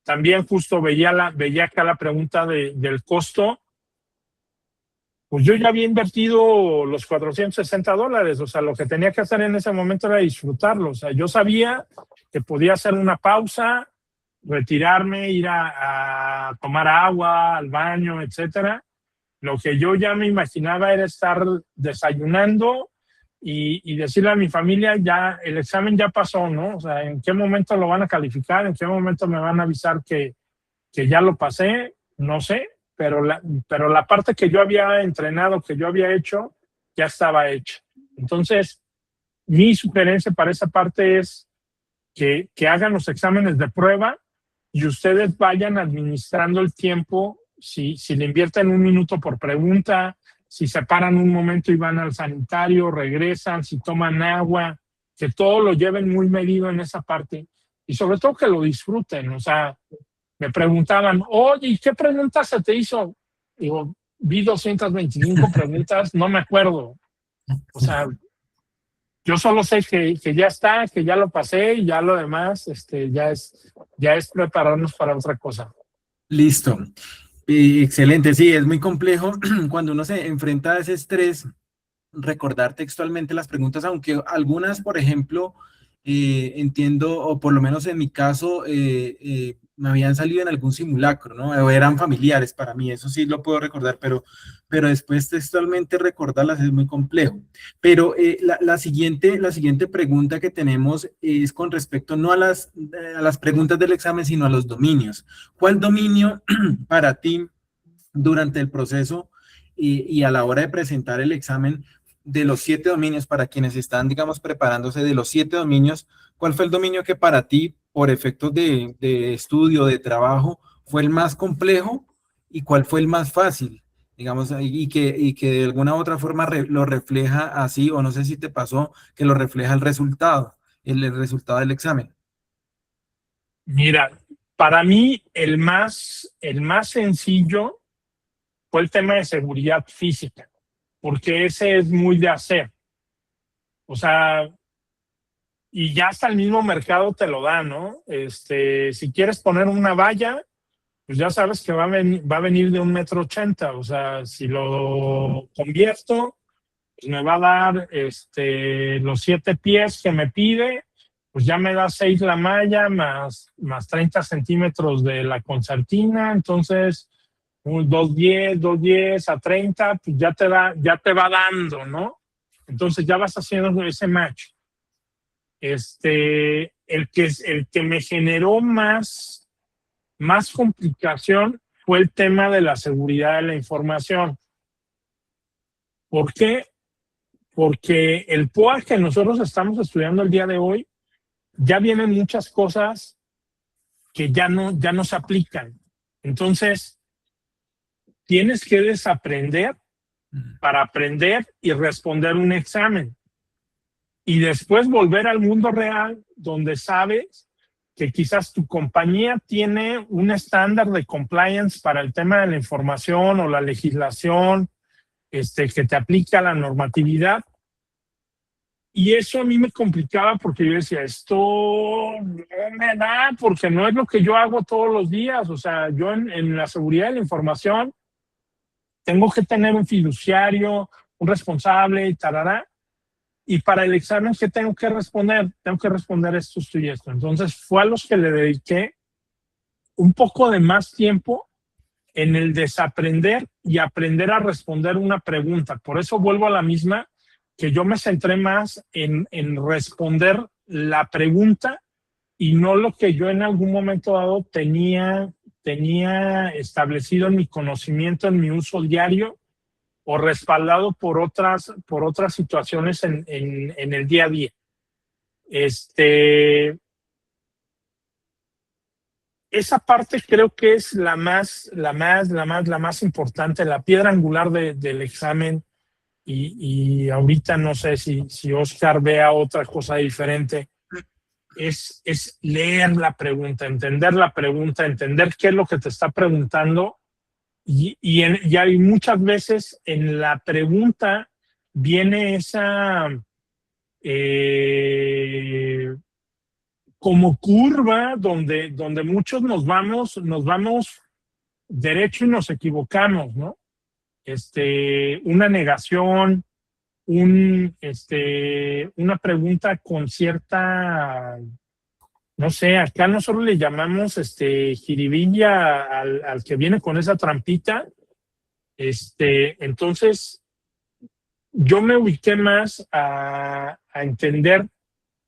También justo veía acá la pregunta del costo. Pues yo ya había invertido los $460, o sea, lo que tenía que hacer en ese momento era disfrutarlo. O sea, yo sabía que podía hacer una pausa, retirarme, ir a tomar agua, al baño, etcétera. Lo que yo ya me imaginaba era estar desayunando y decirle a mi familia, ya el examen ya pasó, ¿no? O sea, ¿en qué momento lo van a calificar? ¿En qué momento me van a avisar que ya lo pasé? No sé, pero la parte que yo había entrenado, que yo había hecho, ya estaba hecha. Entonces, mi sugerencia para esa parte es que hagan los exámenes de prueba y ustedes vayan administrando el tiempo. Si le invierten 1 minuto por pregunta, si se paran un momento y van al sanitario, regresan, si toman agua, que todo lo lleven muy medido en esa parte y sobre todo que lo disfruten. O sea, me preguntaban, oye, ¿y qué preguntas se te hizo? Digo, vi 225 preguntas, no me acuerdo. O sea, yo solo sé que ya está, que ya lo pasé y ya lo demás ya es prepararnos para otra cosa. Listo. Excelente, sí, es muy complejo cuando uno se enfrenta a ese estrés, recordar textualmente las preguntas, aunque algunas, por ejemplo, entiendo, o por lo menos en mi caso, me habían salido en algún simulacro, ¿no? O eran familiares para mí, eso sí lo puedo recordar, pero después textualmente recordarlas es muy complejo. Pero la siguiente pregunta que tenemos es con respecto no a las preguntas del examen, sino a los dominios. ¿Cuál dominio para ti durante el proceso y a la hora de presentar el examen, de los 7 dominios, para quienes están, digamos, preparándose, de los 7 dominios, ¿cuál fue el dominio que para ti, por efectos de estudio, de trabajo, fue el más complejo y cuál fue el más fácil? Digamos, y que de alguna u otra forma lo refleja así, o no sé si te pasó, que lo refleja el resultado del examen. Mira, para mí el más sencillo fue el tema de seguridad física, porque ese es muy de hacer. O sea, y ya hasta el mismo mercado te lo da, ¿no? Si quieres poner una valla, pues ya sabes que va a venir de 1,80 m. O sea, si lo convierto, pues me va a dar los 7 pies que me pide, pues ya me da 6 la malla, más 30 centímetros de la concertina. Entonces, 210 a 30, pues ya te va dando, ¿no? Entonces ya vas haciendo ese match. El que me generó más complicación fue el tema de la seguridad de la información. ¿Por qué? Porque el POA que nosotros estamos estudiando el día de hoy, ya vienen muchas cosas que ya no se aplican. Entonces, tienes que desaprender para aprender y responder un examen. Y después volver al mundo real, donde sabes que quizás tu compañía tiene un estándar de compliance para el tema de la información o la legislación que te aplica la normatividad. Y eso a mí me complicaba porque yo decía, esto no me da, porque no es lo que yo hago todos los días. O sea, yo en la seguridad de la información tengo que tener un fiduciario, un responsable y tarará. Y para el examen, ¿qué tengo que responder? Tengo que responder esto y esto. Entonces, fue a los que le dediqué un poco de más tiempo en el desaprender y aprender a responder una pregunta. Por eso vuelvo a la misma, que yo me centré más en responder la pregunta y no lo que yo en algún momento dado tenía establecido en mi conocimiento, en mi uso diario, o respaldado por otras situaciones en el día a día. Esa parte creo que es la más importante, la piedra angular del examen. Y ahorita no sé si Oscar vea otra cosa diferente, es leer la pregunta, entender qué es lo que te está preguntando. Y hay muchas veces en la pregunta viene esa como curva donde muchos nos vamos derecho y nos equivocamos, ¿no? Una negación, una pregunta con cierta, no sé, acá nosotros le llamamos jiribilla al que viene con esa trampita. Entonces, yo me ubiqué más a entender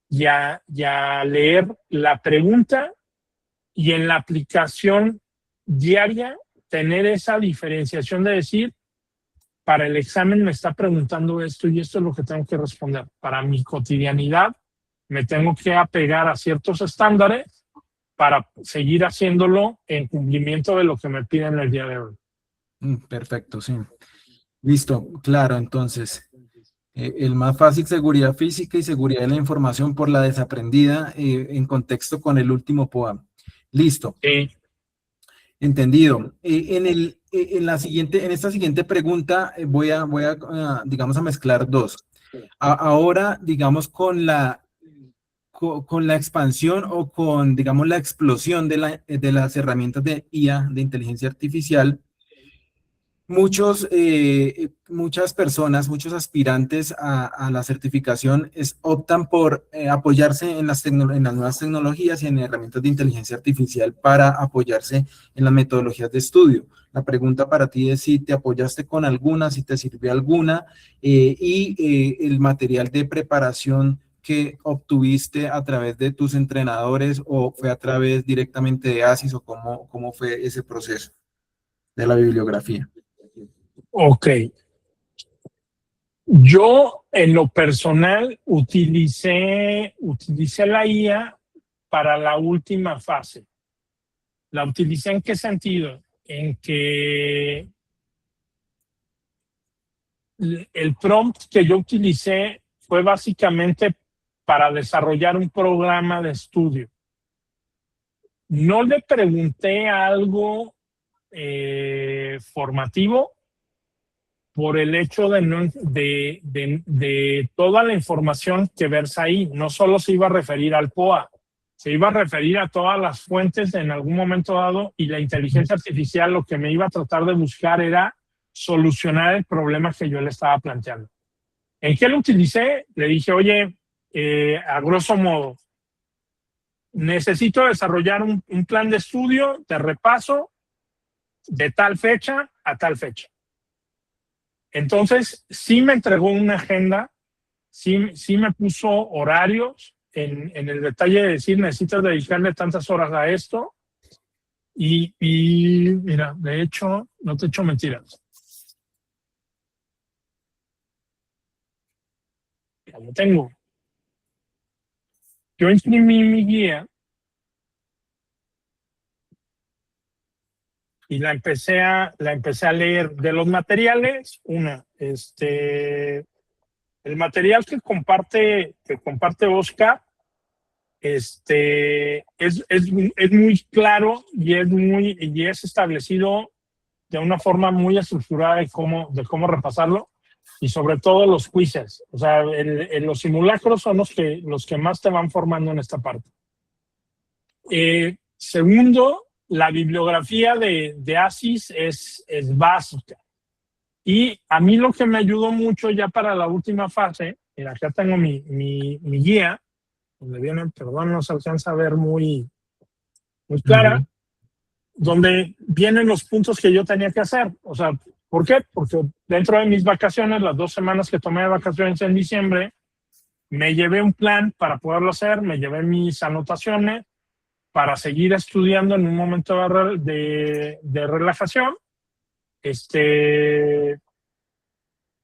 y a leer la pregunta, y en la aplicación diaria tener esa diferenciación de decir, para el examen me está preguntando esto y esto es lo que tengo que responder. Para mi cotidianidad me tengo que apegar a ciertos estándares para seguir haciéndolo en cumplimiento de lo que me piden el día de hoy. Perfecto, sí. Listo, claro, entonces, el más fácil, seguridad física y seguridad de la información por la desaprendida, en contexto con el último POA. Listo. Sí. Entendido. En esta siguiente pregunta voy a, digamos, a mezclar dos. Ahora, digamos, con la expansión o con, digamos, la explosión de las herramientas de IA, de inteligencia artificial, muchas personas, muchos aspirantes a la certificación optan por apoyarse en las nuevas tecnologías y en herramientas de inteligencia artificial para apoyarse en las metodologías de estudio. La pregunta para ti es si te apoyaste con alguna, si te sirvió alguna, el material de preparación que obtuviste a través de tus entrenadores, o fue a través directamente de ASIS, o cómo fue ese proceso de la bibliografía. Ok. Yo, en lo personal, utilicé la IA para la última fase. ¿La utilicé en qué sentido? En que el prompt que yo utilicé fue básicamente para desarrollar un programa de estudio. No le pregunté algo formativo, por el hecho de toda la información que versa ahí. No solo se iba a referir al POA, se iba a referir a todas las fuentes en algún momento dado, y la inteligencia artificial lo que me iba a tratar de buscar era solucionar el problema que yo le estaba planteando. ¿En qué lo utilicé? Le dije, oye, a grosso modo, necesito desarrollar un plan de estudio, de repaso, de tal fecha a tal fecha. Entonces, sí me entregó una agenda, sí me puso horarios en el detalle de decir, necesitas dedicarle tantas horas a esto. Y mira, de hecho, no te echo mentiras. Ya lo tengo. Yo imprimí mi guía y la empecé a leer. De los materiales, el material que comparte Oscar, es muy claro y es establecido de una forma muy estructurada de cómo repasarlo, y sobre todo los quizzes. O sea, los simulacros son los que más te van formando en esta parte. Segundo, la bibliografía de ASIS es básica. Y a mí lo que me ayudó mucho ya para la última fase, mira, acá tengo mi guía, donde viene, perdón, no se alcanza a ver muy clara, donde vienen los puntos que yo tenía que hacer. O sea, ¿por qué? Porque dentro de mis vacaciones, las 2 semanas que tomé de vacaciones en diciembre, me llevé un plan para poderlo hacer, me llevé mis anotaciones para seguir estudiando en un momento de relajación.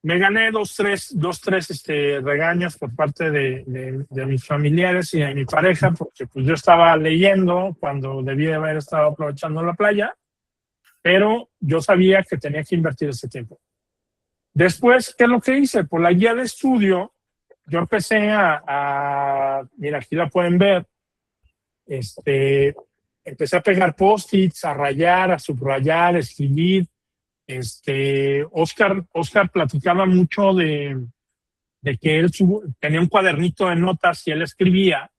Me gané dos, tres regaños por parte de mis familiares y de mi pareja, porque pues yo estaba leyendo cuando debí de haber estado aprovechando la playa, pero yo sabía que tenía que invertir ese tiempo. Después, ¿qué es lo que hice? Por la guía de estudio, yo empecé mira, aquí la pueden ver, empecé a pegar post-its, a rayar, a subrayar, a escribir. Oscar platicaba mucho de que él tenía un cuadernito de notas y él escribía.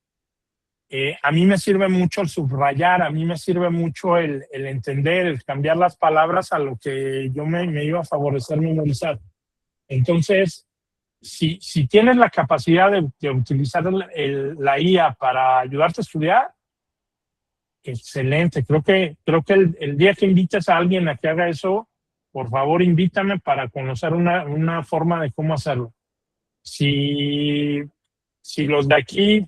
A mí me sirve mucho el subrayar, a mí me sirve mucho el entender, el cambiar las palabras a lo que yo me iba a favorecer memorizar. Entonces, si tienes la capacidad de utilizar la IA para ayudarte a estudiar, excelente. Creo que el día que invites a alguien a que haga eso, por favor invítame para conocer una forma de cómo hacerlo. Si los de aquí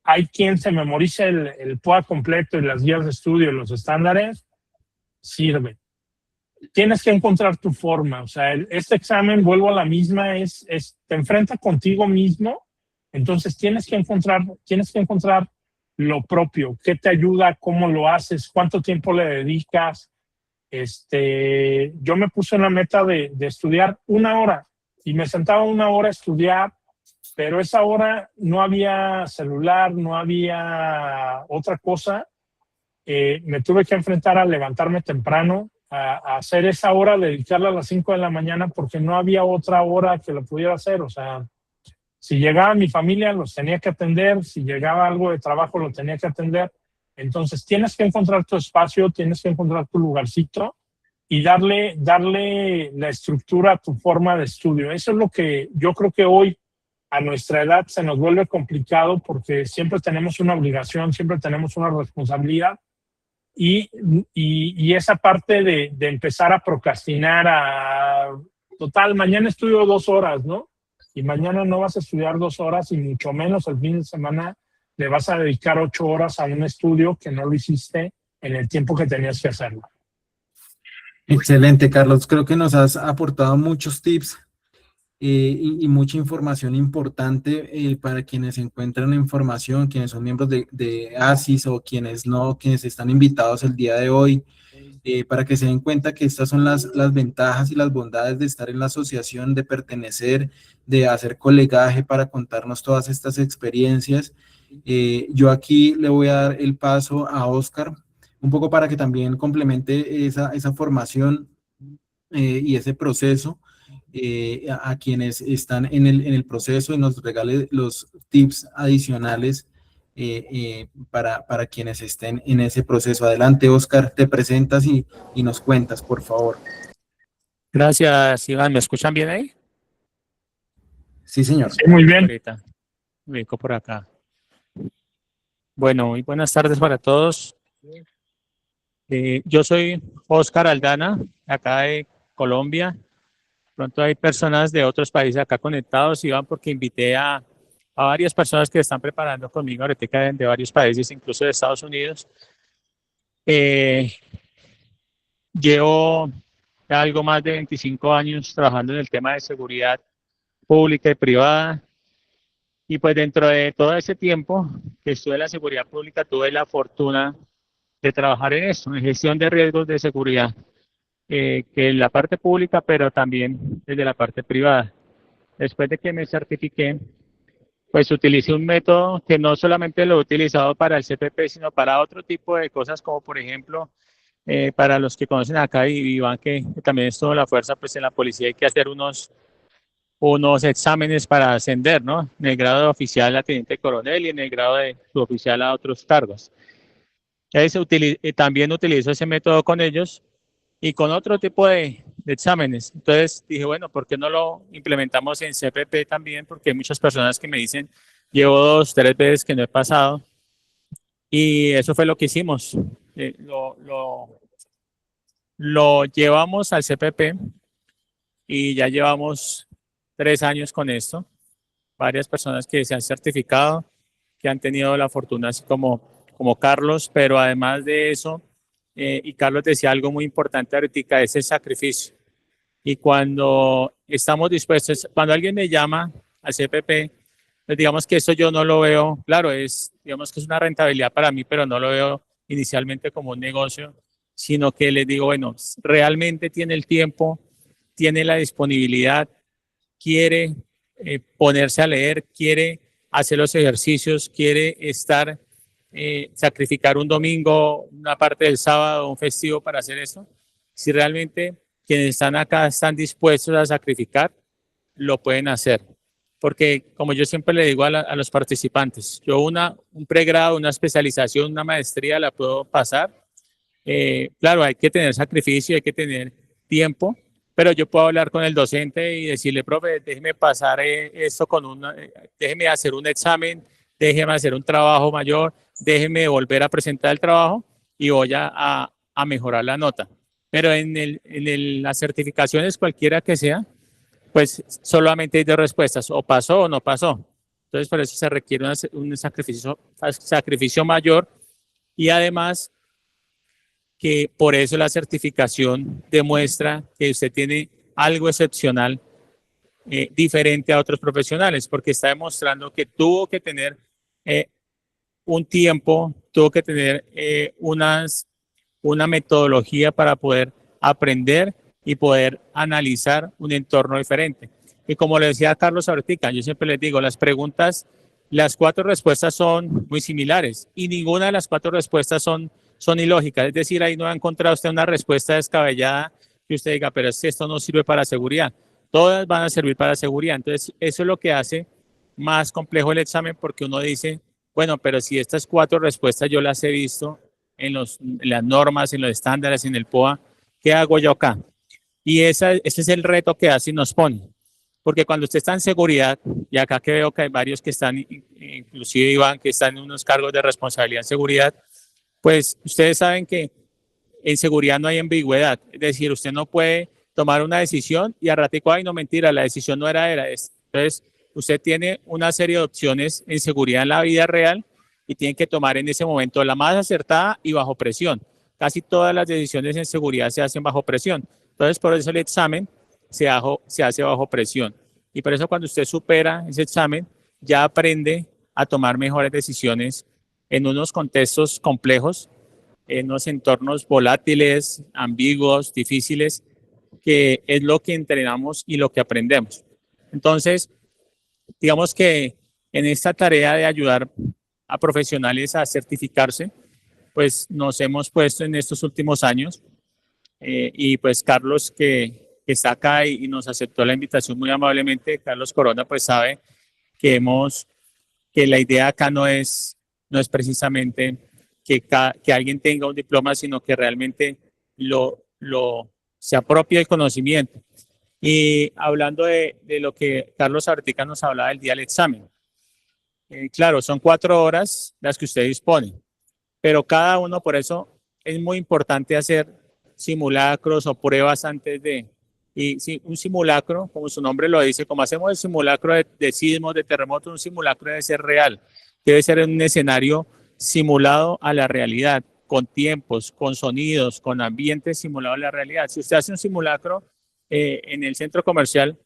hay quien se memorice el POA completo y las guías de estudio y los estándares, sirve. Tienes que encontrar tu forma. O sea, este examen, vuelvo a la misma, te enfrenta contigo mismo. Entonces tienes que encontrar lo propio, qué te ayuda, cómo lo haces, cuánto tiempo le dedicas. Yo me puse una meta de estudiar 1 hora y me sentaba 1 hora a estudiar, pero esa hora no había celular, no había otra cosa. Me tuve que enfrentar a levantarme temprano, a hacer esa hora, dedicarla a las 5 de la mañana porque no había otra hora que lo pudiera hacer. O sea, si llegaba mi familia, los tenía que atender, si llegaba algo de trabajo, lo tenía que atender. Entonces tienes que encontrar tu espacio, tienes que encontrar tu lugarcito y darle la estructura a tu forma de estudio. Eso es lo que yo creo que hoy a nuestra edad se nos vuelve complicado porque siempre tenemos una obligación, siempre tenemos una responsabilidad y esa parte de empezar a procrastinar, total, mañana estudio 2 horas, ¿no? Y mañana no vas a estudiar 2 horas y mucho menos el fin de semana le vas a dedicar 8 horas a un estudio que no lo hiciste en el tiempo que tenías que hacerlo. Excelente, Carlos. Creo que nos has aportado muchos tips y mucha información importante para quienes encuentran información, quienes son miembros de ASIS o quienes no, quienes están invitados el día de hoy, para que se den cuenta que estas son las ventajas y las bondades de estar en la asociación, de pertenecer, de hacer colegaje para contarnos todas estas experiencias. Yo aquí le voy a dar el paso a Oscar, un poco para que también complemente esa formación y ese proceso a quienes están en el proceso y nos regale los tips adicionales para quienes estén en ese proceso. Adelante, Oscar, te presentas y nos cuentas, por favor. Gracias, Iván. ¿Me escuchan bien ahí? Sí, señor. Sí, muy bien. Ahorita me ubico por acá. Bueno, muy buenas tardes para todos. Yo soy Oscar Aldana, acá de Colombia. Pronto hay personas de otros países acá conectados, Iván, porque invité a varias personas que están preparando conmigo ahorita de varios países, incluso de Estados Unidos. Llevo algo más de 25 años trabajando en el tema de seguridad pública y privada. Y pues dentro de todo ese tiempo que estuve en la seguridad pública, tuve la fortuna de trabajar en eso, en gestión de riesgos de seguridad, que en la parte pública, pero también desde la parte privada. Después de que me certifiqué, pues utilicé un método que no solamente lo he utilizado para el CPP, sino para otro tipo de cosas, como por ejemplo, para los que conocen acá y Iván, que también estuvo en la fuerza, pues en la policía hay que hacer unos exámenes para ascender, ¿no? En el grado de oficial a teniente coronel y en el grado de suboficial a otros cargos. También utilizo ese método con ellos y con otro tipo de exámenes. Entonces dije, bueno, ¿por qué no lo implementamos en CPP también? Porque hay muchas personas que me dicen, llevo 2, 3 veces que no he pasado. Y eso fue lo que hicimos. Lo llevamos al CPP y ya llevamos 3 años con esto. Varias personas que se han certificado, que han tenido la fortuna, así como Carlos, pero además de eso, y Carlos decía algo muy importante ahorita, es el sacrificio. Y cuando estamos dispuestos, cuando alguien me llama al CPP, pues digamos que eso yo no lo veo, claro, digamos que es una rentabilidad para mí, pero no lo veo inicialmente como un negocio, sino que les digo, bueno, realmente tiene el tiempo, tiene la disponibilidad, quiere ponerse a leer, quiere hacer los ejercicios, quiere estar sacrificar un domingo, una parte del sábado, un festivo para hacer eso. Si realmente quienes están acá están dispuestos a sacrificar, lo pueden hacer. Porque como yo siempre le digo a los participantes, yo un pregrado, una especialización, una maestría la puedo pasar. Claro, hay que tener sacrificio, hay que tener tiempo, pero yo puedo hablar con el docente y decirle, profe, déjeme pasar esto déjeme hacer un examen, déjeme hacer un trabajo mayor, déjeme volver a presentar el trabajo y voy a mejorar la nota. Pero en las certificaciones, cualquiera que sea, pues solamente hay dos respuestas, o pasó o no pasó. Entonces, por eso se requiere un sacrificio mayor, y además que por eso la certificación demuestra que usted tiene algo excepcional, diferente a otros profesionales, porque está demostrando que tuvo que tener un tiempo, tuvo que tener una metodología para poder aprender y poder analizar un entorno diferente. Y como le decía Carlos ahorita, yo siempre les digo, las 4 respuestas son muy similares y ninguna de las 4 respuestas son ilógicas. Es decir, ahí no va a encontrar usted una respuesta descabellada que usted diga, pero es que esto no sirve para seguridad. Todas van a servir para seguridad. Entonces, eso es lo que hace más complejo el examen, porque uno dice, bueno, pero si estas 4 respuestas yo las he visto en las normas, en los estándares, en el POA, ¿qué hago yo acá? Y ese es el reto que ASI nos pone. Porque cuando usted está en seguridad, y acá que veo que hay varios que están, inclusive Iván, que están en unos cargos de responsabilidad en seguridad, pues ustedes saben que en seguridad no hay ambigüedad. Es decir, usted no puede tomar una decisión y al ratico, ay, no, mentira, la decisión no era. Entonces, usted tiene una serie de opciones en seguridad en la vida real y tiene que tomar en ese momento la más acertada y bajo presión. Casi todas las decisiones en seguridad se hacen bajo presión. Entonces, por eso el examen se hace bajo presión. Y por eso cuando usted supera ese examen, ya aprende a tomar mejores decisiones en unos contextos complejos, en unos entornos volátiles, ambiguos, difíciles, que es lo que entrenamos y lo que aprendemos. Entonces, digamos que en esta tarea de ayudar a profesionales a certificarse, pues nos hemos puesto en estos últimos años, y pues Carlos, que está acá y nos aceptó la invitación muy amablemente, Carlos Corona, pues sabe que la idea acá no es precisamente que alguien tenga un diploma, sino que realmente se apropie el conocimiento. Y hablando de lo que Carlos ahorita nos hablaba del día del examen, claro, son 4 horas las que usted dispone, pero cada uno, por eso es muy importante hacer simulacros o pruebas antes de. Y sí, un simulacro, como su nombre lo dice, como hacemos el simulacro de sismos, de terremotos, un simulacro debe ser real, debe ser un escenario simulado a la realidad, con tiempos, con sonidos, con ambientes simulados a la realidad. Si usted hace un simulacro en el centro comercial,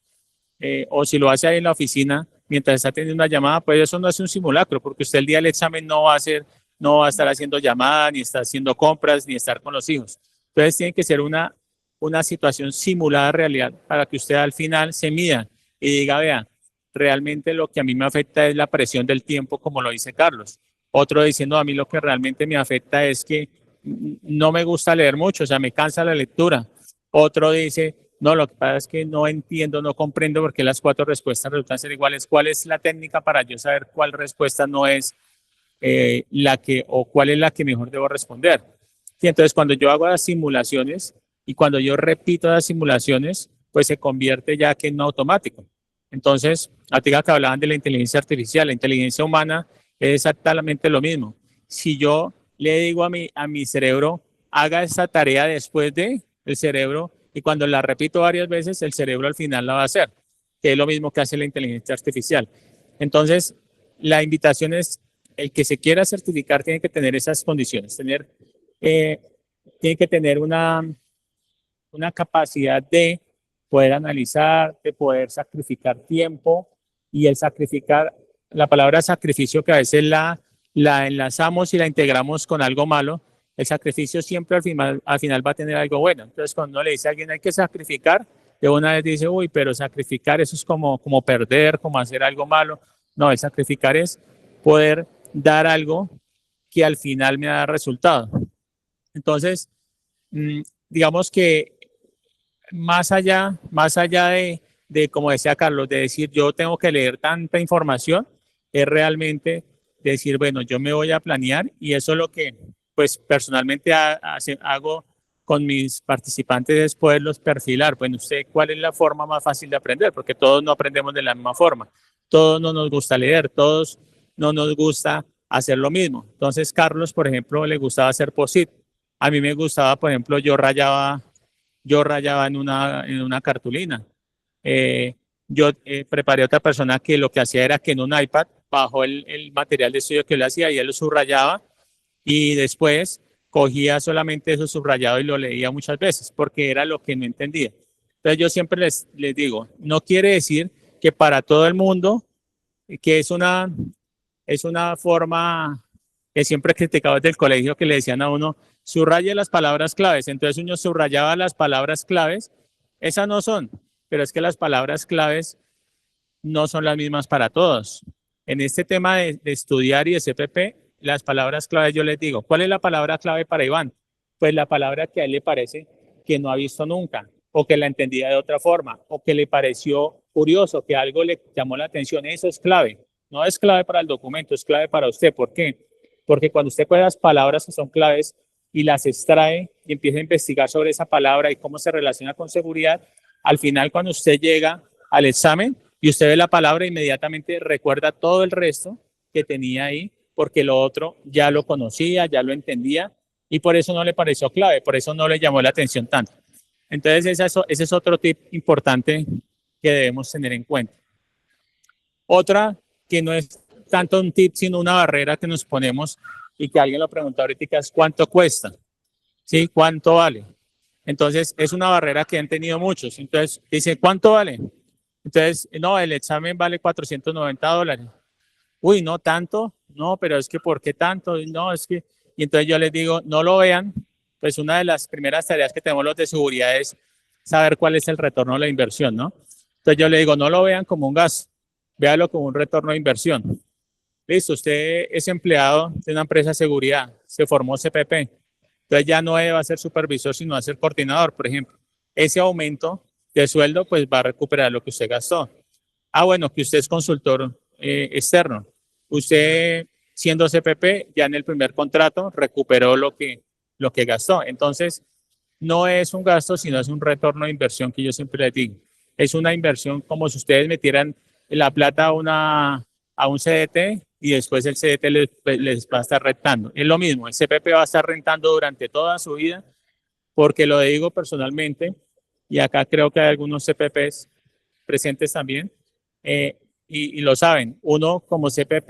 o si lo hace ahí en la oficina mientras está teniendo una llamada, pues eso no es un simulacro, porque usted el día del examen no va a estar haciendo llamadas, ni estar haciendo compras, ni estar con los hijos. Entonces tiene que ser una situación simulada de realidad para que usted al final se mida y diga, vea, realmente lo que a mí me afecta es la presión del tiempo, como lo dice Carlos. Otro diciendo, a mí lo que realmente me afecta es que no me gusta leer mucho, o sea, me cansa la lectura. Otro dice, no, lo que pasa es que no entiendo, no comprendo por qué las 4 respuestas resultan ser iguales. ¿Cuál es la técnica para yo saber cuál respuesta no es cuál es la que mejor debo responder? Y entonces cuando yo hago las simulaciones y cuando yo repito las simulaciones, pues se convierte ya que en automático. Entonces, ahorita que hablaban de la inteligencia artificial, la inteligencia humana es exactamente lo mismo. Si yo le digo a mi cerebro, haga esa tarea después de, el cerebro, y cuando la repito varias veces, el cerebro al final la va a hacer, que es lo mismo que hace la inteligencia artificial. Entonces, la invitación es, el que se quiera certificar tiene que tener esas condiciones, tiene que tener una capacidad de poder analizar, de poder sacrificar tiempo, y el sacrificar, la palabra sacrificio que a veces la enlazamos y la integramos con algo malo, el sacrificio siempre al final va a tener algo bueno. Entonces cuando uno le dice a alguien hay que sacrificar, de una vez dice, uy, pero sacrificar eso es como perder, como hacer algo malo. No, el sacrificar es poder dar algo que al final me da resultado. Entonces, digamos que más allá de, como decía Carlos, de decir yo tengo que leer tanta información, es realmente decir, bueno, yo me voy a planear, y eso es lo que pues personalmente hago con mis participantes, es poderlos perfilar. Bueno, usted, ¿cuál es la forma más fácil de aprender? Porque todos no aprendemos de la misma forma, todos no nos gusta leer, todos no nos gusta hacer lo mismo. Entonces, Carlos, por ejemplo, le gustaba hacer post-it. A mí me gustaba, por ejemplo, yo rayaba en una cartulina. Yo preparé a otra persona que lo que hacía era que en un iPad bajó el material de estudio que le hacía y él lo subrayaba, y después cogía solamente eso subrayado y lo leía muchas veces porque era lo que no entendía. Entonces yo siempre les digo, no quiere decir que para todo el mundo, que es una forma que siempre he criticado desde el colegio, que le decían a uno, subraye las palabras claves. Entonces uno subrayaba las palabras claves, esas no son, pero es que las palabras claves no son las mismas para todos. En este tema de estudiar y de CPP, las palabras claves, yo les digo, ¿cuál es la palabra clave para Iván? Pues la palabra que a él le parece que no ha visto nunca, o que la entendía de otra forma, o que le pareció curioso, que algo le llamó la atención. Eso es clave. No es clave para el documento, es clave para usted. ¿Por qué? Porque cuando usted coge las palabras que son claves y las extrae y empieza a investigar sobre esa palabra y cómo se relaciona con seguridad, al final cuando usted llega al examen y usted ve la palabra, inmediatamente recuerda todo el resto que tenía ahí, porque lo otro ya lo conocía, ya lo entendía, y por eso no le pareció clave, por eso no le llamó la atención tanto. Entonces ese es otro tip importante que debemos tener en cuenta. Otra que no es tanto un tip, sino una barrera que nos ponemos, y que alguien lo preguntó ahorita, es ¿cuánto cuesta? ¿Sí? ¿Cuánto vale? Entonces es una barrera que han tenido muchos. Entonces dice, ¿cuánto vale? Entonces, no, el examen vale $490. Uy, no tanto, no, pero es que ¿por qué tanto? No, es que, y entonces yo les digo, no lo vean. Pues una de las primeras tareas que tenemos los de seguridad es saber cuál es el retorno de la inversión, ¿no? Entonces yo le digo, no lo vean como un gasto, véalo como un retorno de inversión. Listo, usted es empleado de una empresa de seguridad, se formó CPP, entonces ya no va a ser supervisor, sino va a ser coordinador, por ejemplo. Ese aumento de sueldo pues va a recuperar lo que usted gastó. Ah, bueno, que usted es consultor externo. Usted, siendo CPP, ya en el primer contrato recuperó lo que gastó. Entonces, no es un gasto, sino es un retorno de inversión, que yo siempre les digo. Es una inversión como si ustedes metieran la plata a un CDT y después el CDT les va a estar rentando. Es lo mismo, el CPP va a estar rentando durante toda su vida, porque lo digo personalmente, y acá creo que hay algunos CPPs presentes también, y lo saben. Uno como CPP,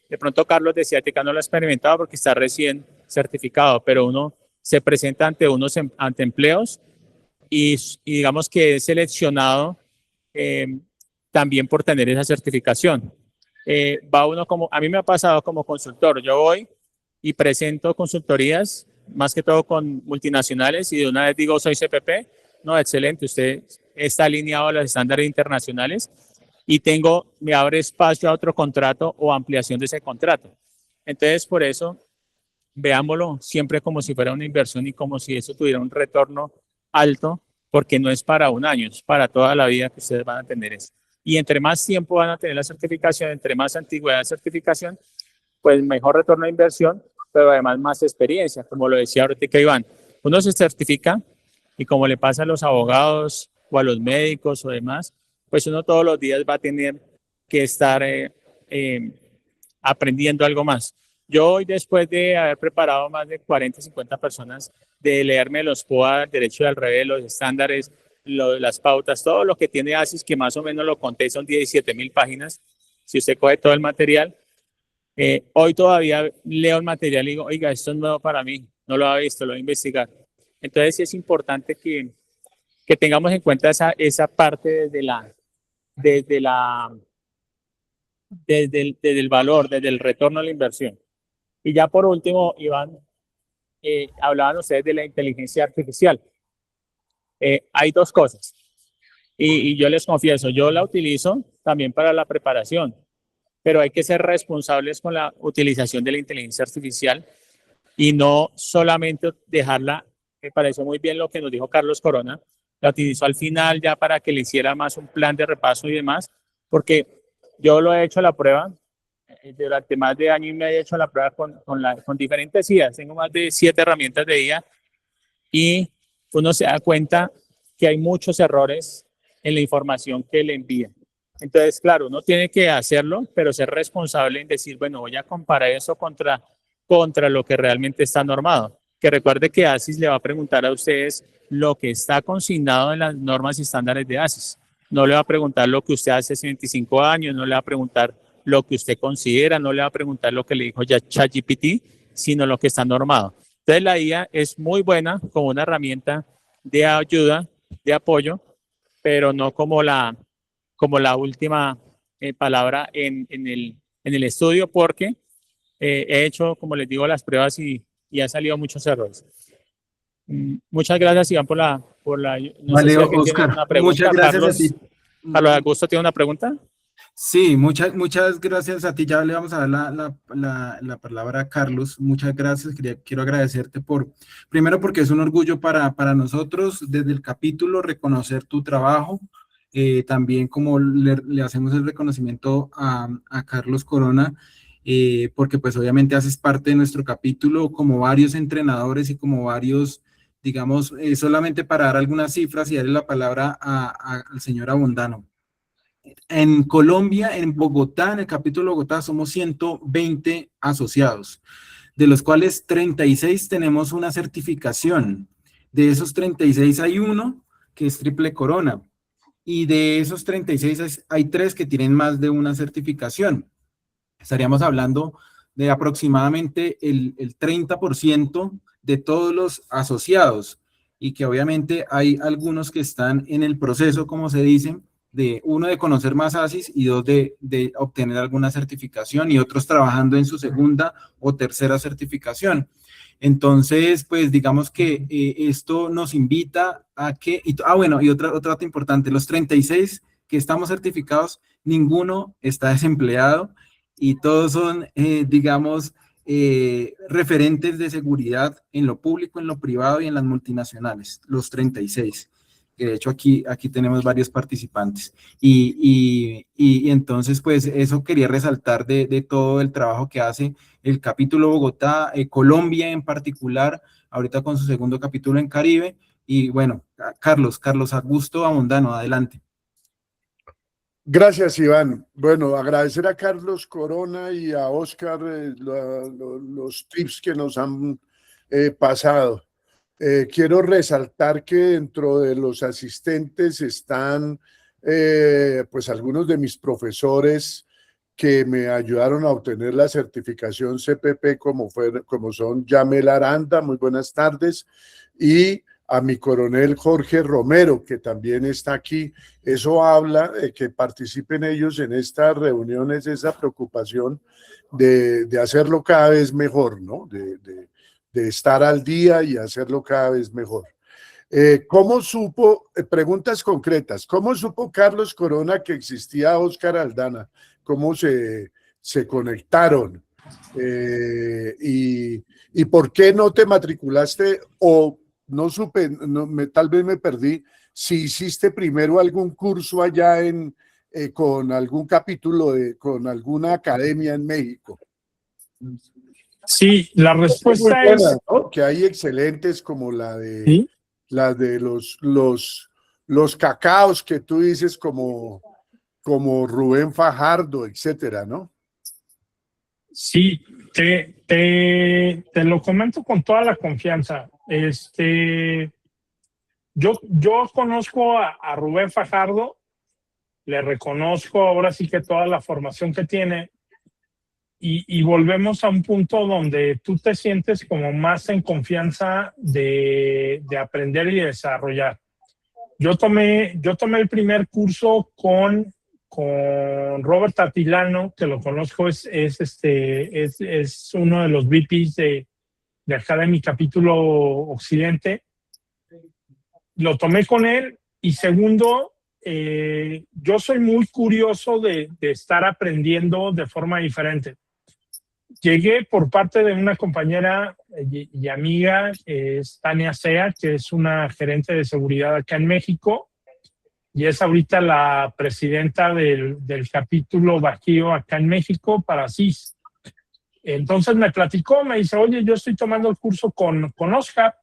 de pronto Carlos decía que no lo ha experimentado porque está recién certificado, pero uno se presenta ante empleos y digamos que es seleccionado también por tener esa certificación. Va uno como, a mí me ha pasado como consultor, yo voy y presento consultorías, más que todo con multinacionales, y de una vez digo, soy CPP, no, excelente, usted está alineado a los estándares internacionales, y me abre espacio a otro contrato o ampliación de ese contrato. Entonces, por eso, veámoslo siempre como si fuera una inversión y como si eso tuviera un retorno alto, porque no es para un año, es para toda la vida que ustedes van a tener eso. Y entre más tiempo van a tener la certificación, entre más antigüedad de certificación, pues mejor retorno de inversión, pero además más experiencia, como lo decía ahorita Iván. Uno se certifica y como le pasa a los abogados o a los médicos o demás, pues uno todos los días va a tener que estar aprendiendo algo más. Yo hoy, después de haber preparado más de 40, 50 personas, de leerme los POA, derecho al revés, los estándares, las pautas, todo lo que tiene ASIS, que más o menos lo conté, son 17.000 páginas, si usted coge todo el material. Hoy todavía leo el material y digo, oiga, esto es nuevo para mí, no lo había visto, lo voy a investigar. Entonces sí es importante que tengamos en cuenta esa parte desde el valor, desde el retorno a la inversión. Y ya por último, Iván, hablaban ustedes de la inteligencia artificial. Hay dos cosas, y yo les confieso, yo la utilizo también para la preparación. pero hay que ser responsables con la utilización de la inteligencia artificial y no solamente dejarla. Me pareció muy bien lo que nos dijo Carlos Corona, la utilizó al final ya para que le hiciera más un plan de repaso y demás, porque yo lo he hecho la prueba, durante más de año y medio he hecho la prueba con diferentes IAs, tengo más de 7 herramientas de IA y uno se da cuenta que hay muchos errores en la información que le envían. Entonces, claro, uno tiene que hacerlo, pero ser responsable en decir, bueno, voy a comparar eso contra lo que realmente está normado. Que recuerde que ASIS le va a preguntar a ustedes lo que está consignado en las normas y estándares de ASIS. No le va a preguntar lo que usted hace hace 25 años, no le va a preguntar lo que usted considera, no le va a preguntar lo que le dijo ya ChatGPT, sino lo que está normado. Entonces, la IA es muy buena como una herramienta de ayuda, de apoyo, pero no como la última palabra en el estudio, porque he hecho, como les digo, las pruebas y han salido muchos errores. Muchas gracias, Iván, por la no Vale, sé si alguien Oscar, tiene una pregunta. muchas gracias a ti. Carlos Augusto tiene una pregunta. Sí, muchas gracias a ti. Ya le vamos a dar la palabra a Carlos. Muchas gracias. Quiero agradecerte primero porque es un orgullo para nosotros desde el capítulo reconocer tu trabajo. También como le hacemos el reconocimiento a Carlos Corona, porque pues obviamente haces parte de nuestro capítulo como varios entrenadores y como varios, digamos, solamente para dar algunas cifras y darle la palabra al señor Abondano. En Colombia, en Bogotá, en el capítulo Bogotá, somos 120 asociados, de los cuales 36 tenemos una certificación. De esos 36 hay uno que es triple corona, y de esos 36 hay 3 que tienen más de una certificación. Estaríamos hablando de aproximadamente el 30% de todos los asociados, y que obviamente hay algunos que están en el proceso, como se dice, de conocer más ASIS y 2 de obtener alguna certificación, y otros trabajando en su segunda o tercera certificación. Entonces, pues digamos que esto nos invita a que, bueno, y otro dato importante, los 36 que estamos certificados, ninguno está desempleado y todos son, digamos, referentes de seguridad en lo público, en lo privado y en las multinacionales, los 36. Que de hecho aquí tenemos varios participantes. Y entonces, pues eso quería resaltar de todo el trabajo que hace el capítulo Bogotá, Colombia en particular, ahorita con su segundo capítulo en Caribe. Y bueno, Carlos Augusto Abondano, adelante. Gracias, Iván. Bueno, agradecer a Carlos Corona y a Oscar los tips que nos han pasado. Quiero resaltar que dentro de los asistentes están pues algunos de mis profesores que me ayudaron a obtener la certificación CPP, como son Yamel Aranda, muy buenas tardes, y a mi coronel Jorge Romero, que también está aquí. Eso habla de que participen ellos en estas reuniones, esa preocupación de hacerlo cada vez mejor, ¿no? De estar al día y hacerlo cada vez mejor. ¿Cómo supo, preguntas concretas, cómo supo Carlos Corona que existía Oscar Aldana? ¿Cómo se conectaron? ¿Y por qué no te matriculaste? O no supe, tal vez me perdí, si hiciste primero algún curso allá con algún capítulo, con alguna academia en México. Sí, la respuesta es, ¿no? Que hay excelentes como la de, ¿sí? La de los cacaos que tú dices como Rubén Fajardo, etcétera, ¿no? Sí, te lo comento con toda la confianza. Yo conozco a Rubén Fajardo, le reconozco ahora sí que toda la formación que tiene, y volvemos a un punto donde tú te sientes como más en confianza de aprender y desarrollar. Yo tomé el primer curso con Robert Atilano, que lo conozco, es uno de los VPs de acá de mi capítulo Occidente. Lo tomé con él, y segundo, yo soy muy curioso de estar aprendiendo de forma diferente. Llegué por parte de una compañera y amiga, es Tania Sea, que es una gerente de seguridad acá en México, y es ahorita la presidenta del capítulo Bajío acá en México para CIS. Entonces me platicó, me dice, oye, yo estoy tomando el curso con Oscar,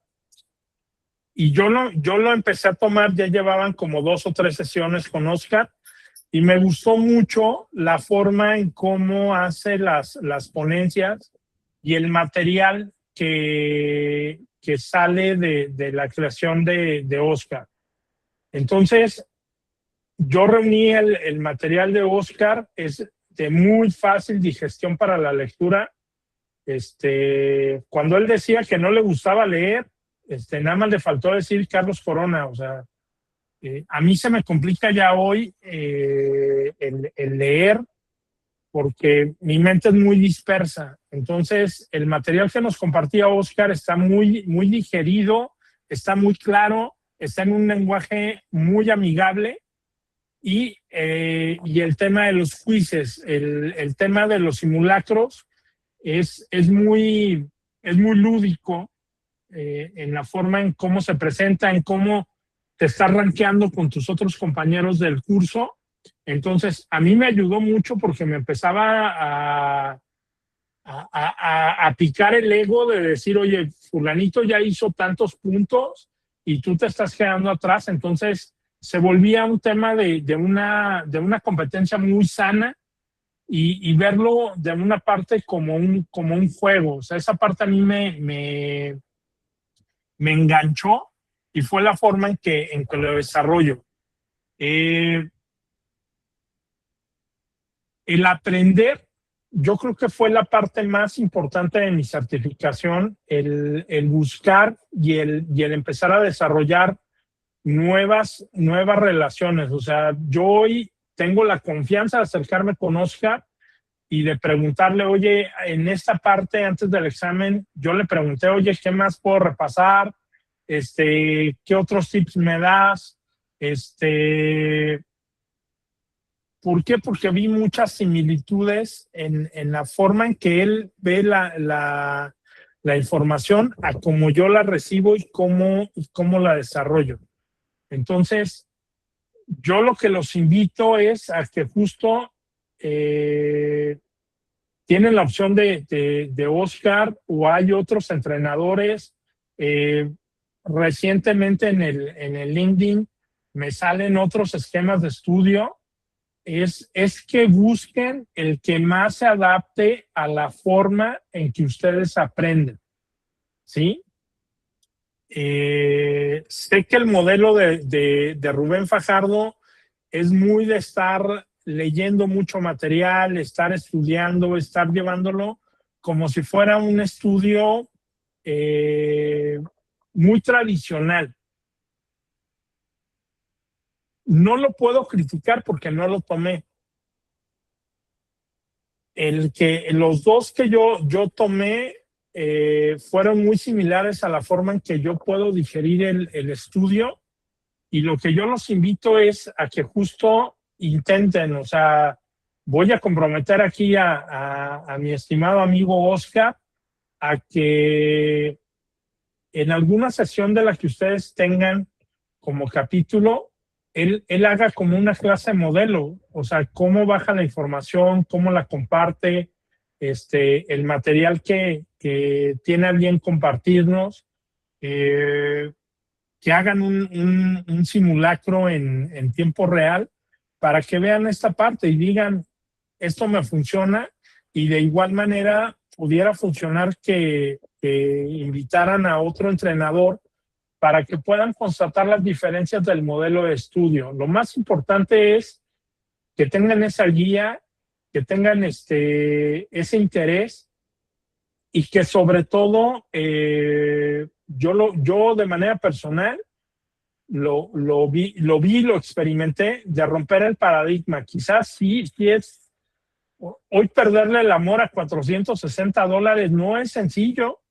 y yo lo empecé a tomar, ya llevaban como 2 o 3 sesiones con Oscar, y me gustó mucho la forma en cómo hace las ponencias y el material que sale de la creación de Oscar. Entonces, yo reuní el material de Oscar, es de muy fácil digestión para la lectura. Cuando él decía que no le gustaba leer, nada más le faltó decir Carlos Corona. O sea, a mí se me complica ya hoy el leer, porque mi mente es muy dispersa. Entonces, el material que nos compartía Oscar está muy, muy digerido, está muy claro, está en un lenguaje muy amigable. Y el tema de los quizzes, el tema de los simulacros es muy lúdico en la forma en cómo se presenta, en cómo te estás rankeando con tus otros compañeros del curso. Entonces, a mí me ayudó mucho porque me empezaba a picar el ego de decir, oye, fulanito ya hizo tantos puntos y tú te estás quedando atrás. Entonces, se volvía un tema de una competencia muy sana y verlo de una parte como un juego. O sea, esa parte a mí me enganchó y fue la forma en que lo desarrollo. El aprender, yo creo que fue la parte más importante de mi certificación, el buscar y el empezar a desarrollar nuevas relaciones. O sea, yo hoy tengo la confianza de acercarme con Oscar y de preguntarle, oye, en esta parte antes del examen, yo le pregunté, oye, ¿qué más puedo repasar? ¿Qué otros tips me das? ¿Por qué? Porque vi muchas similitudes en la forma en que él ve la información a cómo yo la recibo y cómo la desarrollo. Entonces, yo lo que los invito es a que justo tienen la opción de Oscar, o hay otros entrenadores. Recientemente en el LinkedIn me salen otros esquemas de estudio. Es que busquen el que más se adapte a la forma en que ustedes aprenden, ¿sí? Sé que el modelo de Rubén Fajardo es muy de estar leyendo mucho material, estar estudiando, estar llevándolo como si fuera un estudio muy tradicional. No lo puedo criticar porque no lo tomé. Los 2 que yo tomé fueron muy similares a la forma en que yo puedo digerir el estudio, y lo que yo los invito es a que justo intenten. O sea, voy a comprometer aquí a mi estimado amigo Oscar a que en alguna sesión de la que ustedes tengan como capítulo, él haga como una clase modelo. O sea, cómo baja la información, cómo la comparte, el material que tiene a bien compartirnos, que hagan un simulacro en tiempo real para que vean esta parte y digan, esto me funciona. Y de igual manera pudiera funcionar que invitaran a otro entrenador para que puedan constatar las diferencias del modelo de estudio. Lo más importante es que tengan esa guía, que tengan ese interés, y que sobre todo yo de manera personal lo vi, lo experimenté, de romper el paradigma. Quizás sí es, hoy perderle el amor a $460 no es sencillo.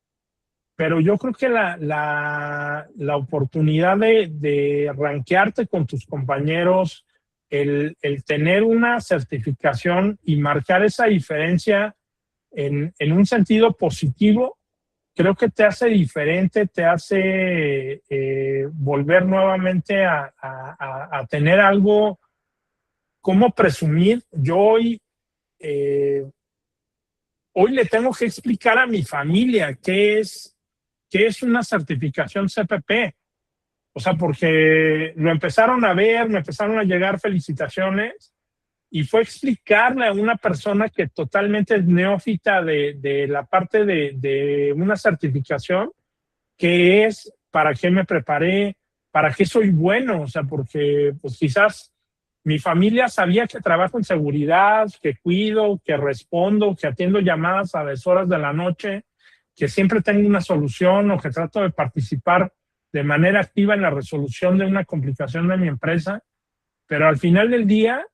pero yo creo que la oportunidad de rankearte con tus compañeros, el tener una certificación y marcar esa diferencia en un sentido positivo, creo que te hace diferente, te hace volver nuevamente a tener algo como presumir. Yo hoy le tengo que explicar a mi familia qué es una certificación CPP. O sea, porque lo empezaron a ver, me empezaron a llegar felicitaciones y fue explicarle a una persona que totalmente es neófita de la parte de una certificación, qué es, para qué me preparé, para qué soy bueno. O sea, porque pues quizás mi familia sabía que trabajo en seguridad, que cuido, que respondo, que atiendo llamadas a deshoras de la noche, que siempre tengo una solución o que trato de participar de manera activa en la resolución de una complicación de mi empresa. Pero al final del día,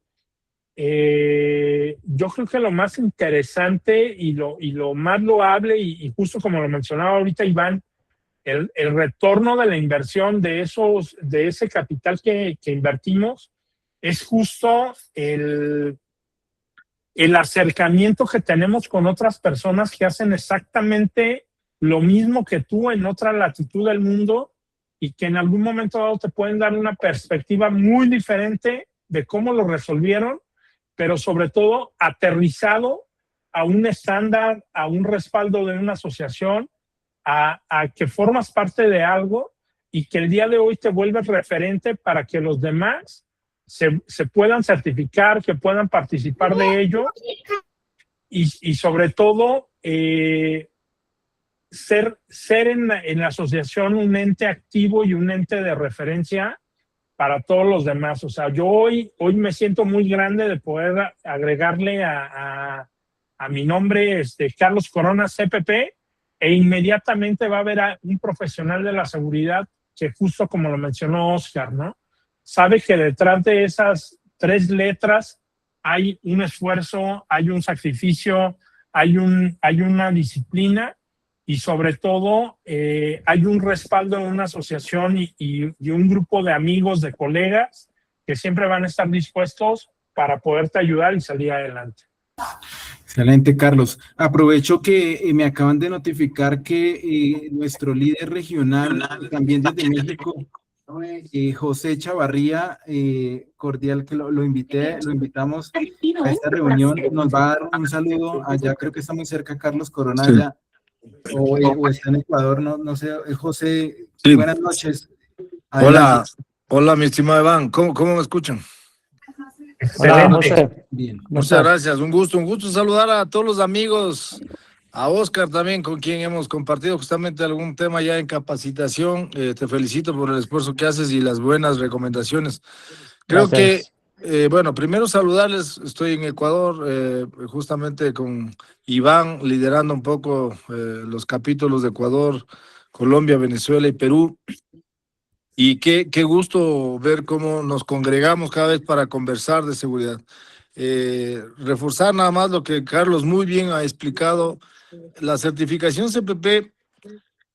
yo creo que lo más interesante y lo más loable, y justo como lo mencionaba ahorita Iván, el retorno de la inversión de ese capital que invertimos es justo el acercamiento que tenemos con otras personas que hacen exactamente lo mismo que tú en otra latitud del mundo y que en algún momento dado te pueden dar una perspectiva muy diferente de cómo lo resolvieron, pero sobre todo aterrizado a un estándar, a un respaldo de una asociación, a que formas parte de algo y que el día de hoy te vuelves referente para que los demás se puedan certificar, que puedan participar de ello y sobre todo ser en la asociación un ente activo y un ente de referencia para todos los demás. O sea, yo hoy me siento muy grande de poder agregarle a mi nombre Carlos Corona CPP, e inmediatamente va a haber un profesional de la seguridad que, justo como lo mencionó Oscar, ¿no?, sabe que detrás de esas 3 letras hay un esfuerzo, hay un sacrificio, hay una disciplina y sobre todo hay un respaldo de una asociación y un grupo de amigos, de colegas que siempre van a estar dispuestos para poderte ayudar y salir adelante. Excelente, Carlos. Aprovecho que me acaban de notificar que nuestro líder regional, también desde México, José Chavarría, cordial que lo invitamos a esta reunión, nos va a dar un saludo allá, creo que está muy cerca Carlos Corona, sí, allá, o está en Ecuador, no sé, José, sí. buenas noches. Adelante. Hola, mi estimado Iván, ¿cómo me escuchan? Hola, Excelente. José. Bien. Muchas gracias, un gusto saludar a todos los amigos, a Oscar también, con quien hemos compartido justamente algún tema ya en capacitación. Te felicito por el esfuerzo que haces y las buenas recomendaciones. Creo Gracias. que, bueno, primero saludarles, estoy en Ecuador, justamente con Iván, liderando un poco los capítulos de Ecuador, Colombia, Venezuela y Perú. Y qué gusto ver cómo nos congregamos cada vez para conversar de seguridad. Reforzar nada más lo que Carlos muy bien ha explicado. La certificación CPP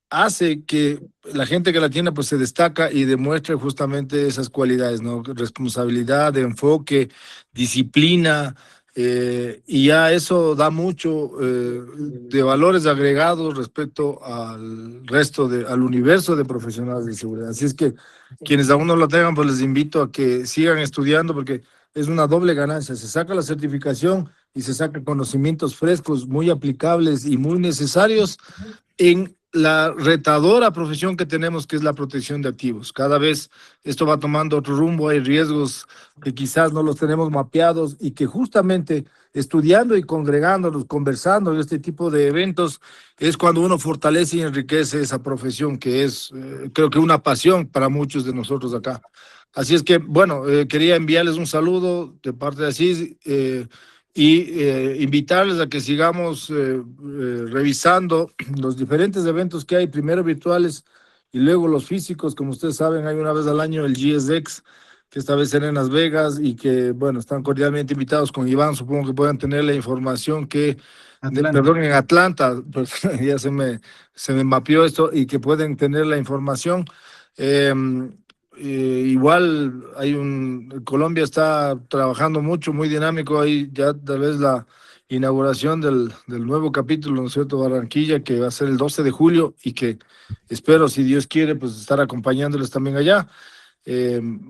hace que la gente que la tiene pues se destaca y demuestre justamente esas cualidades, ¿no? Responsabilidad, enfoque, disciplina, y ya eso da mucho de valores agregados respecto al al universo de profesionales de seguridad. Así es que quienes aún no lo tengan, pues les invito a que sigan estudiando porque es una doble ganancia. Se saca la certificación y se saca conocimientos frescos, muy aplicables y muy necesarios en la retadora profesión que tenemos, que es la protección de activos. Cada vez esto va tomando otro rumbo, hay riesgos que quizás no los tenemos mapeados y que justamente estudiando y congregándonos, conversando en este tipo de eventos, es cuando uno fortalece y enriquece esa profesión que es, creo que una pasión para muchos de nosotros acá. Así es que, bueno, quería enviarles un saludo de parte de Asís, y invitarles a que sigamos revisando los diferentes eventos que hay, primero virtuales y luego los físicos. Como ustedes saben, hay una vez al año el GSX, que esta vez será en Las Vegas y que, bueno, están cordialmente invitados con Iván. Supongo que puedan tener la información que perdón, en Atlanta, pues ya se me mapeó esto, y que pueden tener la información. Igual Colombia está trabajando mucho, muy dinámico, ahí ya tal vez la inauguración del nuevo capítulo, ¿no es cierto?, Barranquilla, que va a ser el 12 de julio, y que espero, si Dios quiere, pues estar acompañándoles también allá.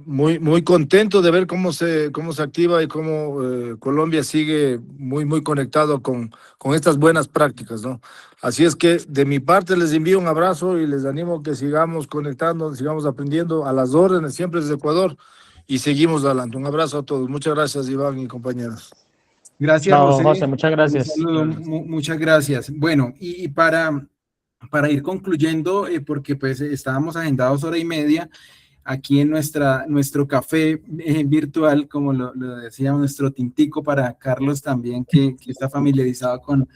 Muy contento de ver cómo se activa y cómo Colombia sigue muy conectado con estas buenas prácticas, ¿no? Así es que de mi parte les envío un abrazo y les animo a que sigamos conectando, sigamos aprendiendo, a las órdenes siempre desde Ecuador, y seguimos adelante. Un abrazo a todos. Muchas gracias, Iván y compañeros. Gracias, No, José. José, muchas gracias. Un saludo, muchas gracias. Bueno, y para ir concluyendo, porque pues estábamos agendados 1:30, aquí en nuestro café virtual, como lo decíamos, nuestro tintico para Carlos también, que está familiarizado con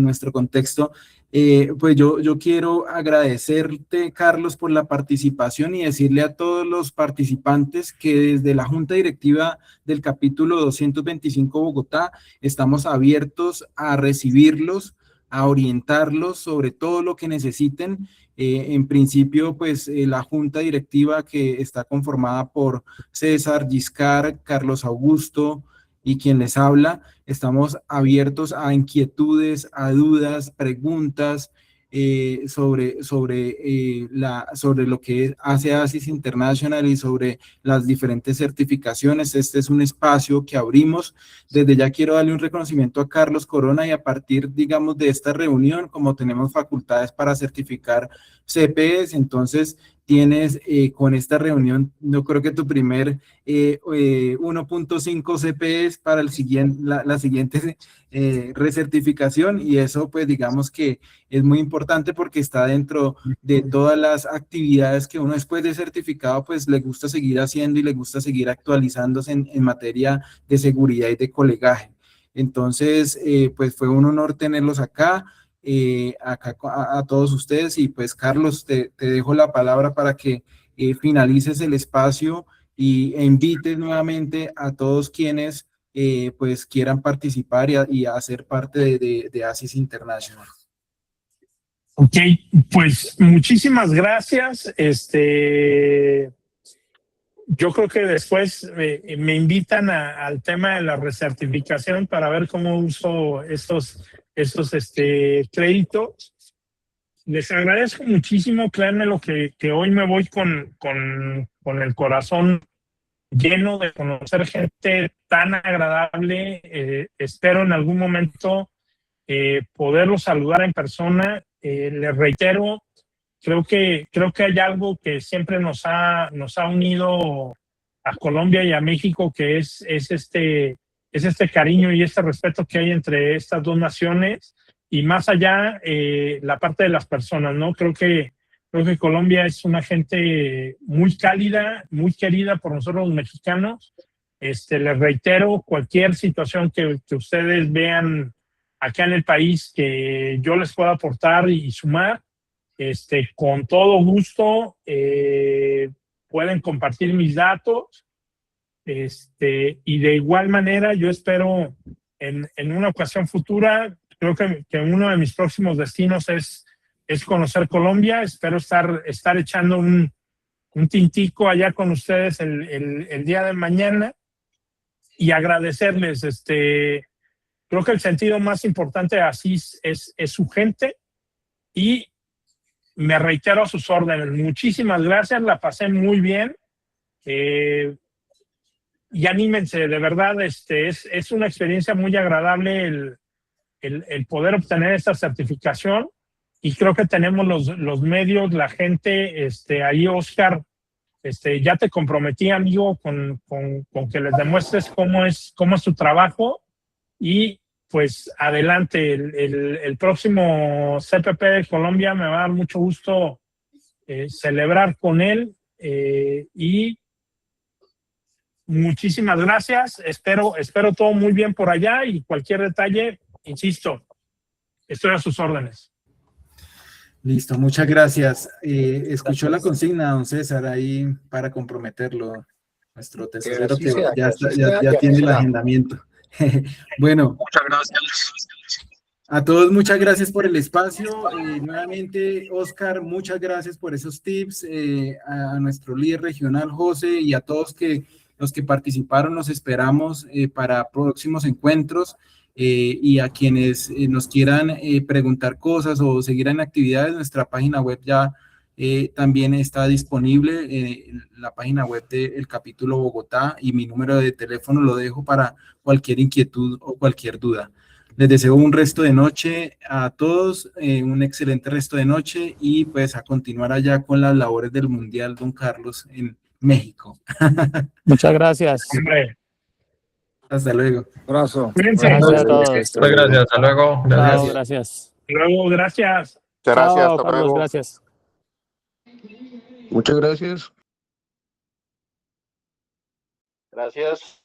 nuestro contexto. Pues yo quiero agradecerte, Carlos, por la participación, y decirle a todos los participantes que desde la Junta Directiva del capítulo 225 Bogotá estamos abiertos a recibirlos, a orientarlos sobre todo lo que necesiten. En principio, pues la Junta Directiva, que está conformada por César, Giscard, Carlos Augusto y quien les habla, estamos abiertos a inquietudes, a dudas, preguntas sobre lo que hace ASIS International y sobre las diferentes certificaciones. Este es un espacio que abrimos. Desde ya quiero darle un reconocimiento a Carlos Corona, y a partir, digamos, de esta reunión, como tenemos facultades para certificar CPEs, entonces tienes con esta reunión, yo creo que tu primer 1.5 CPEs para la siguiente recertificación, y eso pues digamos que es muy importante porque está dentro de todas las actividades que uno después de certificado pues le gusta seguir haciendo y le gusta seguir actualizándose en materia de seguridad y de colegaje. Entonces pues fue un honor tenerlos acá. A todos ustedes, y pues Carlos, te dejo la palabra para que finalices el espacio e invites nuevamente a todos quienes pues quieran participar y hacer parte de ASIS International. Ok, pues muchísimas gracias. Yo creo que después me invitan al tema de la recertificación para ver cómo uso estos créditos. Les agradezco muchísimo, créanme lo que hoy me voy con el corazón lleno de conocer gente tan agradable. Espero en algún momento poderlos saludar en persona. Les reitero, creo que hay algo que siempre nos ha unido a Colombia y a México, que es este cariño y este respeto que hay entre estas dos naciones, y más allá la parte de las personas, ¿no? Creo que Colombia es una gente muy cálida, muy querida por nosotros los mexicanos. Les reitero, cualquier situación que ustedes vean acá en el país que yo les pueda aportar y sumar, con todo gusto, pueden compartir mis datos. Y de igual manera, yo espero en una ocasión futura, creo que uno de mis próximos destinos es conocer Colombia. Espero estar echando un tintico allá con ustedes el día de mañana, y agradecerles. Creo que el sentido más importante de ASIS es su gente, y me reitero a sus órdenes. Muchísimas gracias, la pasé muy bien. Y anímense, de verdad, es una experiencia muy agradable el poder obtener esta certificación, y creo que tenemos los medios, la gente. Ahí, Oscar, ya te comprometí, amigo, con que les demuestres cómo es tu trabajo, y pues adelante. El próximo CPP de Colombia me va a dar mucho gusto celebrar con él, y muchísimas gracias. Espero todo muy bien por allá, y cualquier detalle, insisto, estoy a sus órdenes. Listo, muchas gracias. Escuchó la consigna, don César, ahí para comprometerlo, nuestro tesorero, que ya tiene el agendamiento. Bueno, Muchas gracias. A todos muchas gracias por el espacio. Nuevamente, Oscar, muchas gracias por esos tips. A nuestro líder regional, José, y a todos los que participaron, los esperamos para próximos encuentros. Y a quienes nos quieran preguntar cosas o seguir en actividades, nuestra página web ya también está disponible, la página web del capítulo Bogotá, y mi número de teléfono lo dejo para cualquier inquietud o cualquier duda. Les deseo un resto de noche a todos, un excelente resto de noche, y pues a continuar allá con las labores del Mundial, don Carlos, en México. Muchas gracias. Hombre, Hasta luego. Abrazo. cuídense. Gracias a todos. Muchas gracias, hasta luego. Chao, Gracias. gracias. Luego, gracias. Muchas gracias, Chao, hasta Carlos, luego. gracias. Muchas gracias. Gracias.